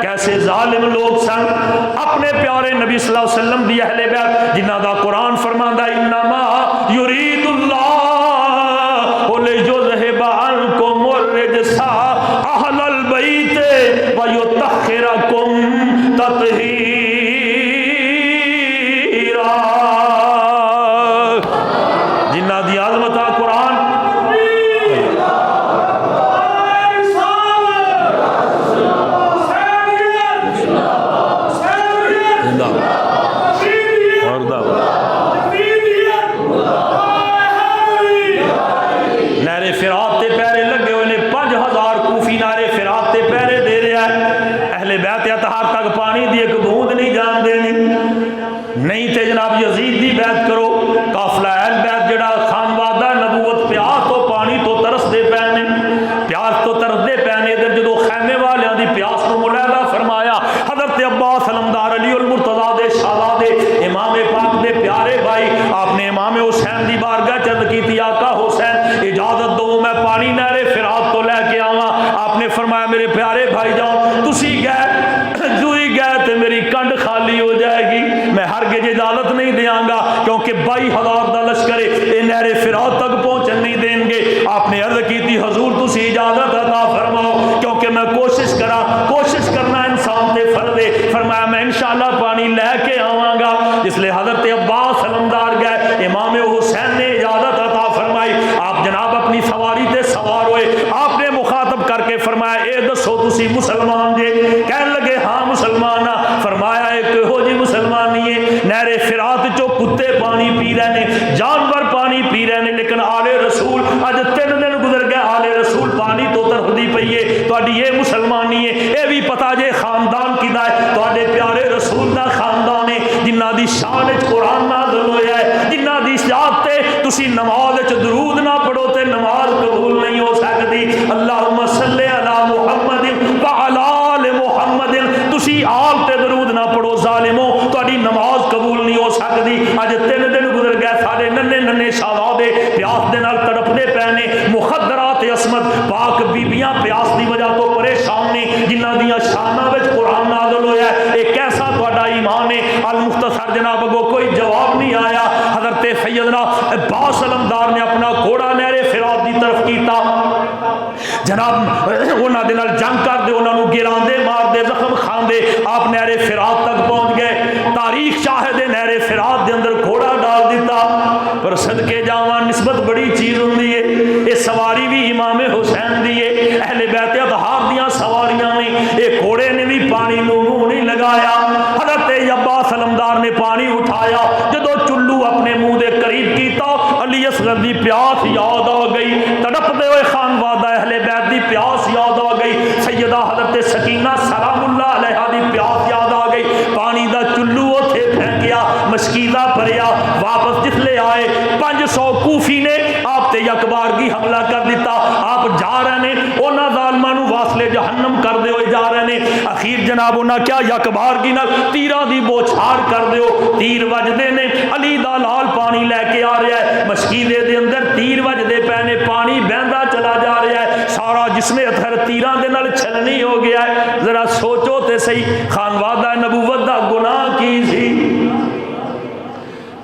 کیسے ظالم لوگ سن اپنے پیارے نبی صلی اللہ علیہ وسلم دی اہل بیت جنہاں دا قرآن فرماندا انما یرید اللہ لیذھب عنکم الرجس اہل البیت ویطہرکم تطہیرا جنہاں دی عظمت قرآن پانی دی ایک بوند نہیں جان دینی نہیں تے جناب یزید دی بیعت کرو قافلہ اہل بیت جڑا خانوادہ نبوت پیاس تو پانی تو ترس دے پینے پیاس تو ترس دے پینے ادھر جدو خیمے والیاں دی پیاس کو ملاحظہ فرمایا حضرت عباس علمدار علی المرتضیٰ دے شہزادے امام پاک دے پیارے بھائی آپ نے امام حسین دی بارگاہ چند کی تھی آقا حسین اجازت دو میں پانی نہر فرات تو لے کے آواں آپ نے فرمایا میرے پیارے بھائی جاؤ تسی گئے گئے تو میری کنڈ خالی ہو جائے گی میں ہرگز اجازت نہیں دیاں گا کیونکہ 22,000 دا لشکر اے نہر فرات تک پہنچن نہیں دیں گے آپ نے عرض کی تھی حضور تسی اجازت عطا فرماؤ کیونکہ میں کوشش کرنا انسان تے فرض ہے فرمایا میں انشاءاللہ پانی لے کے آواں گا اس لیے حضرت عباس علمدار گئے امام حسین نے اجازت عطا فرمائی آپ جناب اپنی سواری تے سوار ہوئے آپ نے مخاطب کر کے فرمایا اے دسو تسی مسلمان جے کہنے لگے ہاں مسلمان فرمایا ایک ہو جی مسلمانی ہے نہر فرات چو کتے پانی پی رہے ہیں جانور پانی پی رہے ہیں لیکن آل رسول اج 3 دن گزر گئے آل رسول پانی تو ترفدی پئی ہے تہاڈی یہ مسلمانی ہے اے بھی پتا جے خاندان کیدا ہے تہاڈے پیارے رسول دا خاندان ہے جنہاں دی شان وچ قرآن نازل ہویا ہے جنہاں دی ذات تے تسی نماز وچ درود نہ پڑھو تے نماز قبول نہیں ہو سکتی اللہم صلی علی محمد وعلی آل محمد تسی آل تے درود نہ پڑھو ظالموں تہاڈی نماز قبول نہیں ہو سکتی اج 3 دن گزر گئے سارے ننے ننے شہزادے پیاس دے نال تڑپدے پے نے مخدرات عصمت پاک بیبیاں پیاس دی وجہ تو پریشان نے جنہاں دیاں شاناں وچ قرآن نازل ہویا ہے اے کیسا تہاڈا ایمان ہے المختصر جناب اگوں کوئی جواب نہیں آیا حضرت سیدنا عباس علمدار نے اپنا گھوڑا نہر فرات دی طرف کیتا جناب انہاں دے نال جنگ کر دے، انہاں نو گراندے مار دے زخم کھاندے، آپ نہر فرات تک پہنچ گئے، تاریخ شاہد نہر فرات دے اندر گھوڑا ڈال دیتا۔ پر صدقے جاواں نسبت بڑی چیز ہوندی ہے، یہ سواری بھی امام حسین دی ہے، اہل بیت اطہار دیاں سواریاں نے، یہ گھوڑے نے بھی پانی نو منہ نہیں لگایا۔ حضرت عباس علمدار نے پانی اٹھایا، جدو چلو اپنے منہ دے قریب کیتا، علی اصغر دی پیاس یاد آ گئی، تڑپتے ہوئے خانوادہ اہل بیت دی پیاس یاد آ گئی، سیدہ حضرت سکینہ سلام اللہ علیہا دی پیاس یاد آ گئی، پانی دا چلو اوتھے پھینکیا، مشکیزہ بھریا، واپس جسلے آئے 500 کوفی نے آپ تے یک بارگی حملہ کر دیتا، آپ جا رہے ہیں انہاں ظالماں نو واصلے جہنم کر دے ہوئے جا رہے ہیں، اخیر جناب انہاں کیا یک بارگی نال تیراں دی بوچھار کر دیو، تیر وجدے نے، علی دا لال پانی لے کے آ رہا ہے، مشکیزے دے اندر تیر وجدے پے نے، پانی بہندا چلا جا رہا ہے، سارا جسم اطہر تیراں دے نال چھلنی ہو گیا ہے۔ ذرا سوچو تے صحیح خانوادہ نبوت دا گناہ کی سی؟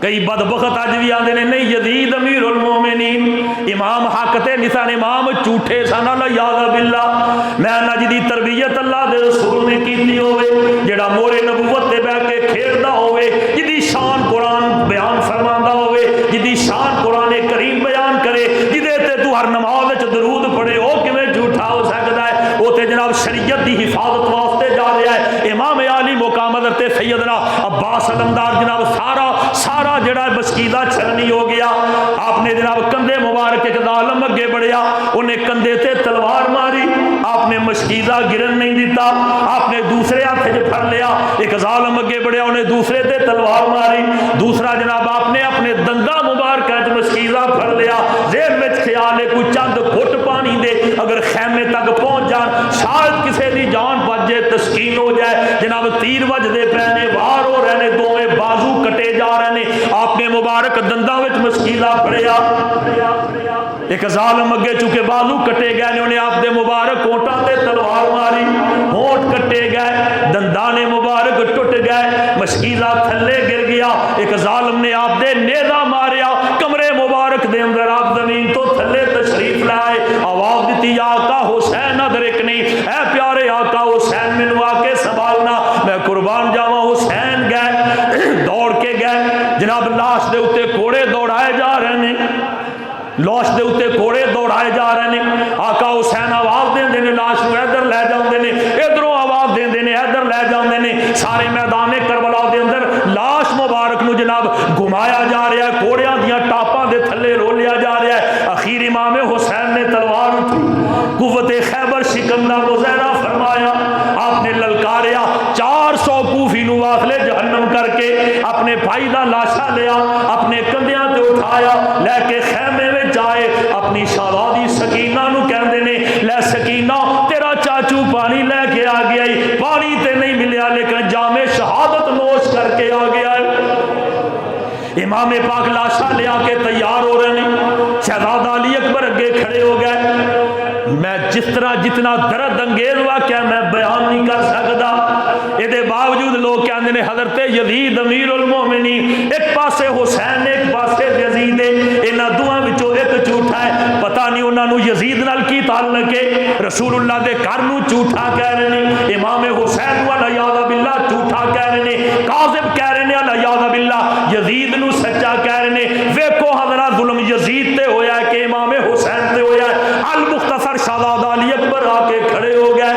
کئی بدبخت اج بھی آندے نے نہیں یزید امیر المومنین، امام حق تے نسان امام جھوٹے سن، الیاذ باللہ۔ میں نہ جدی تربیت اللہ دے رسول نے کیتی ہوئے، جڑا مورے نبوت تے بیٹھ کے کھیڈدا ہوئے، جدی شان قرآن بیان فرماندا ہوئے، جدی شان قرآن کریم بیان کرے، جدے تے تو ہر نماز وچ درود پڑھے، او کیویں جھوٹا ہو سکدا ہے؟ او تے جناب شریعت دی حفاظت واسطے جا رہا ہے۔ امام عالی مقام حضرت سیدنا عباس علمدار جناب سارا جڑا بسکیدہ چھلنی ہو گیا، آپ نے جناب کندھے مبارک ایک ظالم اگے بڑھیا، انہیں کندھے تے تلوار ماری، آپ نے مشکیزہ گرن نہیں دیتا، آپ نے دوسرے ہاتھ جو پھڑ لیا، ایک ظالم اگے بڑھیا، انہیں دوسرے تے تلوار ماری، دوسرا جناب آپ نے اپنے دندہ مبارک مشکیزہ پھڑ لیا، ذہن وچ خیال ہے کوئی چند گھٹ پانی دے اگر خیمے تک پہنچ جان، شاید کسے دی جان بچ جائے، تسکین ہو جائے۔ جناب تیر وجدے پہنے، وار ہو رہے نے، دوویں بازو کٹے جا رہے نے، آپ نے مبارک دنداں وچ مشکیزہ پھڑیا، ایک ظالم اگے چونکہ بازو کٹے گئے نے، انہیں آپ دے مبارک ہونٹاں تے تلوار ماری، ہونٹ کٹے گئے، دندانے مبارک ٹوٹ گئے، مشکیزہ تھلے گر گیا، ایک ظالم نے آپ دے نیزہ ماریا، کمرے مبارک دے اندر آپ زمین تو تھلے تشریف لائے، آواز دیتی یا آقا حسین ادرکنی، اے پیارے آقا حسین مینوں آ کے سنبھالنا، میں قربان جاواں۔ حسین گئے، دوڑ کے گئے، جناب لاش دے اتے کوڑے دوڑائے جا رہے ہیں، لاش دے اتے کوڑے دوڑائے جا رہے ہیں، آقا حسین آواز دیں دے لاش نو ادھر لے جاندے نے، ادھروں آواز دیں دے ادھر لے جاندے نے، سارے میدان کربلا دے اندر لاش مبارک نو جناب گھمایا جا رہا ہے، کوڑیاں دیاں ٹاپاں دے تھلے رولیا جا رہا ہے۔ اخیر امام حسین نے تلوار اٹھی، قوت خیبر شکندہ مظاہرہ فرمایا، آپ نے للکاریا، 400 کوفی نو واصلے جہنم کر کے اپنے بھائی دا لاشا لیا، اپنے کندھیاں تے اٹھایا، لے کے خیمے میں جائے، اپنی شہزادی سکینہ نو کہندے نے، لے سکینہ تیرا چاچو پانی لے کے آ گیا، پانی تے نہیں ملیا لیکن جام شہادت نوش کر کے آ گیا ہے۔ امام پاک لاشا لیا کے تیار ہو رہے ہیں، شہزادہ علی اکبر اگے کھڑے ہو گئے، میں جس طرح جتنا درد انگیز واقعہ میں بیان نہیں کر سکتا، یہ باوجود لوگ کہتے ہیں حضرت یزید امیر المومنین، ایک پاسے حسین ایک پاسے یزید ہے، انہاں دوواں وچوں ایک جھوٹا ہے، پتہ نہیں انہاں نو یزید نال کی تعلق ہے، رسول اللہ دے گھر نو جھوٹا کہہ رہے ہیں، امام حسین والیاذ باللہ جھوٹا کہہ رہے ہیں، کاذب کہہ رہے ہیں والیاذ باللہ، یزید نو سچا کہہ رہے ہیں۔ ویکھو حضرات ظلم یزید تے ہویا ہے کہ امام حسین تے ہویا ہے۔ المختصر شہزادہ علی اکبر آ کے کھڑے ہو گئے،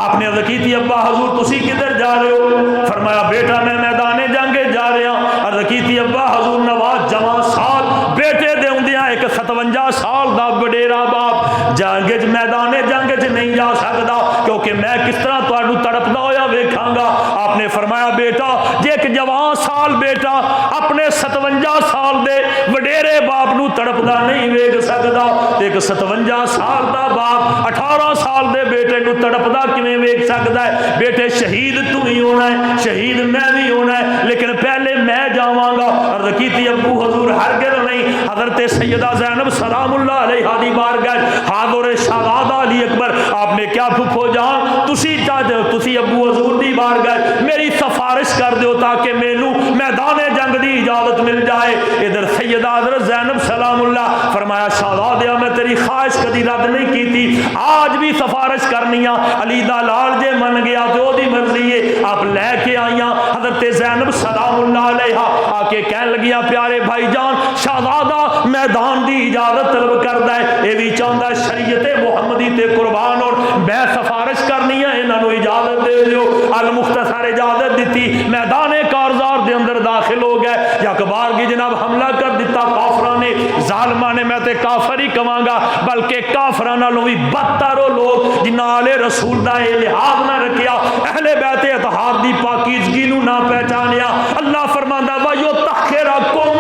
آپ نے عرض کی تھی ابا حضور تسی کدھر جا رہے ہو؟ فرمایا بیٹا میں میدان جنگ جا رہا ہوں۔ عرض کی تھی ابا حضور نواز جوان سال بیٹے دے ہوندیاں ایک 57 سال دا وڈیرا باپ جنگ میدان جنگ چ نہیں جا سکتا کیونکہ میں کس طرح تانوں تڑپدا ہویا ویکھاں گا۔ آپ نے فرمایا بیٹا جے ایک جوان سال بیٹا اپنے 57 سال دے وڈیرے باپ نو تڑپدا نہیں ویکھ سکدا تے ایک 57 سال دا باپ 18 سال دے بیٹے نو تڑپدا کیویں ویکھ سکدا ہے؟ بیٹے شہید تو ہی ہونا ہے، شہید میں بھی ہونا ہے، لیکن پہلے میں جاواں گا۔ عرض کیتی ابو حضور ہرگز نہیں۔ حضرت سیدہ زینب سلام اللہ علیہا دی بارگاہ حاضر شہزادہ علی اکبر، آپ نے کیا پھپھو جان تسی چاہتے ہو تسی ابو حضور دی بارگاہ میری سفارش کر دیو تاکہ مینوں میدان جنگ دی اجازت مل جائے۔ ادھر سیدہ حضرت زینب سلام اللہ، فرمایا شہزادہ میں تیری تیری خواہش کدی رد نہیں کی تھی، آج بھی سفارش کرنی آ، علی دا لال جے من گیا تو او دی مرضی ہے، آپ لے کے آئیاں حضرت زینب سلام اللہ علیہا آ کے کہن لگیاں پیارے بھائی جان شہزادہ میدان دی اجازت طلب کردا ہے، اے بھی چاہندا ہے شریعت محمدی تے قربان اور میں سفارش کرنی ہے انہاں نو اجازت دے دیو۔ المختصر اجازت دیتی، میدان کارزار دے اندر داخل ہو گئے، یکبار کی جناب حملہ کر دیتا کافراں نے، ظالماں نے، میں تے کافر ہی کہاں گا بلکہ کافراں نالوں بھی بدتر وہ لوگ جنہاں آلے رسول دا اے لحاظ نہ رکھیا، اہل بیت اطہار دی پاکیزگی نو نہ پہچانیا۔ اللہ فرماندا وَيُطَهِّرَكُمْ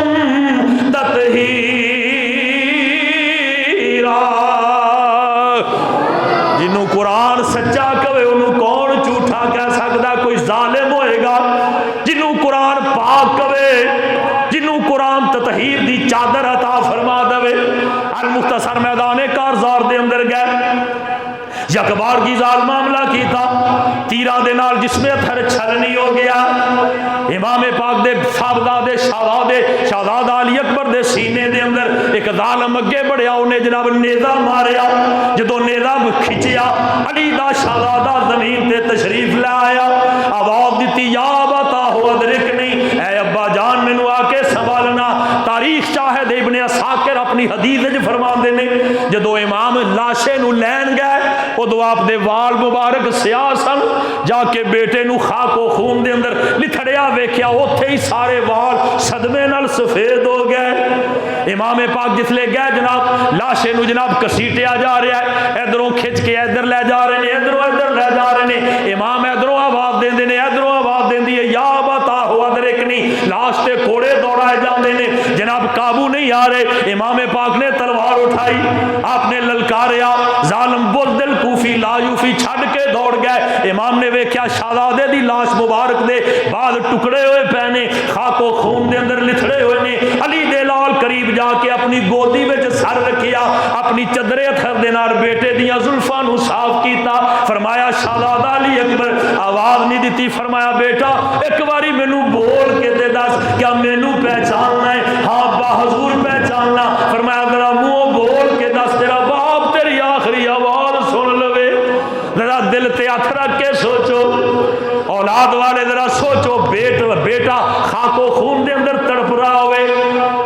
تَطْهِيرًا، جنہوں قرآن سچا کہے انہوں کون جھوٹا کہہ سکتا؟ کوئی ظالم ہوئے گا؟ جنہوں قرآن پاک کہے، جنہوں قرآن تطہیر دی چادر عطا فرما دے، المختصر میدان کارزار دے اندر گئے، یکبار کی ظالم معاملہ کی تھا، تیران دے نال جس میں تھر چھلنی ہو گیا، امام پاک دے صاحبزادے شہزادہ علی اکبر دے سینے دے اندر ایک ظالم اگے بڑھیا، انہیں جناب نیزہ ماریا، جدو نیزہ کھچیا علی دا شہزادہ زمین تے تشریف لے آیا، آواز دیتی یا ابا ادرکنی، اے ابا جان مینوں آ کے سنبھالنا۔ تاریخ شاہد ابن عساکر اپنی حدیث وچ فرماندے نے جدو امام لاشے نو لین گئے ادو آپ دے وال مبارک سیاہ سن، جا کے بیٹے نو خاک و خون دے اندر لتھڑیا ویکھیا، اوتھے ہی سارے وال صدمے نال سفید ہو گئے۔ امام پاک جس لے گئے جناب لاشے نو جناب کسیٹیا جا رہا ہے، ادھروں کھچ کے ادھر لے جا رہے ہیں، ادھروں ادھر لے جا رہے ہیں، امام ادھروں آواز دیندے نے، ادھروں آواز دیندی ہے یا بتا ہوا ادرکنی، لاش تے کوڑے دوڑائے جاندے نے، جناب قابو نہیں آ رہے۔ امام پاک نے تلوار اٹھائی، آپ نے للکاریا، ظالم بزدل کوفی لا یوفی چھڑ کے دوڑ گئے۔ امام نے ویکھیا شہزادے دی لاش مبارک دے بعد ٹکڑے ہوئے پہنے، خاک و خون دے اندر لتھڑے ہوئے نے۔ علی دے لال قریب جا کے اپنی گودی وچ سر رکھیا، اپنی چدرے اتھر دے نال بیٹے دیاں زلفاں نو صاف کیتا، فرمایا شہزادہ علی اکبر، آواز نہیں دیتی، فرمایا بیٹا ایک باری مینوں بول کے دے دس کیا مینوں پہچاننا ہے؟ ہاں با حضور پہچاننا۔ فرمایا ذرا منہ بول کے دس تیرا باپ تیری آخری آواز سن لوے، ذرا دل تے ہاتھ رکھ کے سوچو، اولاد والے ذرا سوچو، بیٹا خاک و خون دے اندر تڑپ رہا ہوئے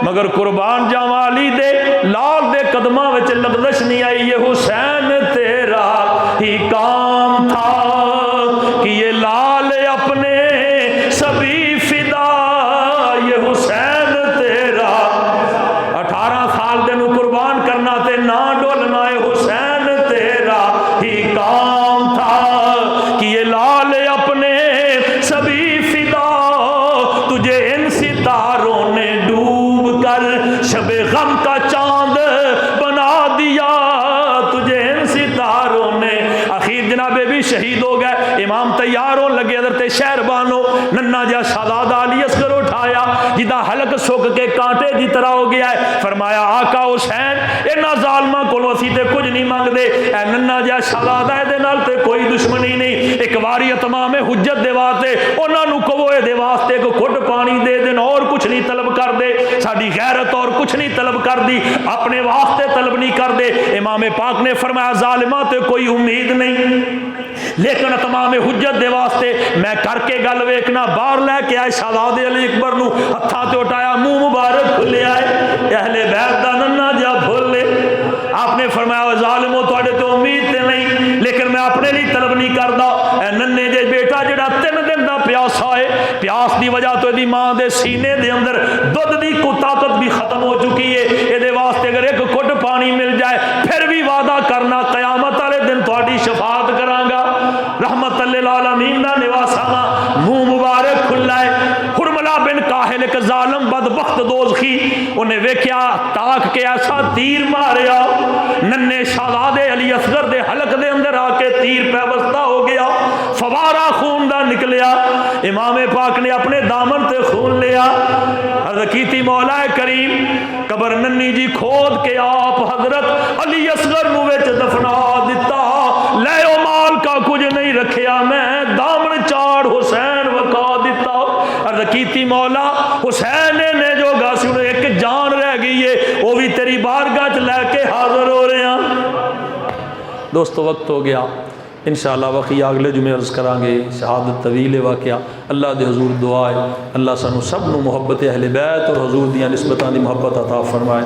مگر قربان جاواں علی دے لال دے قدماں وچ لغزش نہیں آئی، یہ حسین تیرا ہی کام تھا کہ یہ لال اپنے سبھی فدا، یہ حسین تیرا 18 سال دے نو قربان کرنا تے نہ ڈولنا، یہ حسین تیرا ہی کام تھا کہ یہ لال اپنے سبھی فدا، تجھے ان ستاروں نے ڈوب کر شب غم کا چاند بنا دیا، تجھے ان ستاروں نے۔ اخیر جناب بھی شہید ہو گئے، امام تیار ہو لگے، حضرت شہربانو ننھا جا شہزادہ علی اصغر اٹھایا جدا حلق سک کے کانٹے دی طرح ہو گیا ہے، فرمایا آقا حسین انہاں ظالماں کولوں اسی تے کچھ نہیں منگدے، اے ننھا جا شہزادہ دے نال تے کوئی دشمنی نہیں، ایک واری اتمام حجت دے واسطے انہاں نو کہو اے دے واسطے کو گھٹ پانی دے دین، اور کچھ نہیں طلب کر دے، ساڈی غیرت اور کچھ نہیں طلب کر دی، اپنے واسطے طلب نہیں کر دے۔ امام پاک نے فرمایا ظالماں تے کوئی امید نہیں، لیکن تمام حجت دے واسطے میں کر کے گل ویکنا، باہر لے کے آئے شہزادے علی اکبر نو، ہتھاں تے اٹھایا، منہ مبارک کھلے آئے، اہل بیت دا ننھا جا بھولے، آپ نے فرمایا ظالمو تواڈے تو امید تے نہیں، لیکن میں اپنے لیے طلب نہیں کردا، اے ننھے جے بیٹا جڑا 3 دن دا پیاسا ہے، پیاس دی وجہ تو دی ماں دے سینے دے اندر دودھ دی کو طاقت بھی ختم ہو چکی ہے، اے دے واسطے اگر ایک گھٹ پانی مل جائے پھر بھی وعدہ کرنا قیامت والے دن تہاڈی شفاعت کراں گا، رحمت للعالمین دا نواسا، منہ مبارک کھلا ہے۔ حرملہ بن کاہل ایک ظالم بدبخت دوزخی، انہیں ویکھیا تاک کے ایسا تیر ماریا، ننے شہزادے علی اصغر دے حلق دے اندر آ کے تیر پیوستہ ہو گیا، فوارہ خون دا نکلیا، امام پاک نے اپنے دامن تے خون لیا، حضرت کیتی مولا کریم قبر ننی جی کھود کے آپ حضرت علی اصغر نو وچ دفنا دیتا، لے او مال کا کچھ نہیں رکھیا، میں دامن چاڑ حسین وکا دیتا، عرض کیتی مولا حسین نے جو گا سی ایک جان رہ گئی ہے وہ بھی تیری بارگاہ چ لے کے حاضر ہو رہے دوستو وقت ہو گیا، انشاءاللہ وقیہ اگلے جمعے عرض کریں گے، شہادت طویل واقعہ۔ اللہ دے حضور دعا ہے اللہ سانو سب نو محبت اہل بیت اور حضور دیاں نسبتاں دی محبت عطا فرمائے۔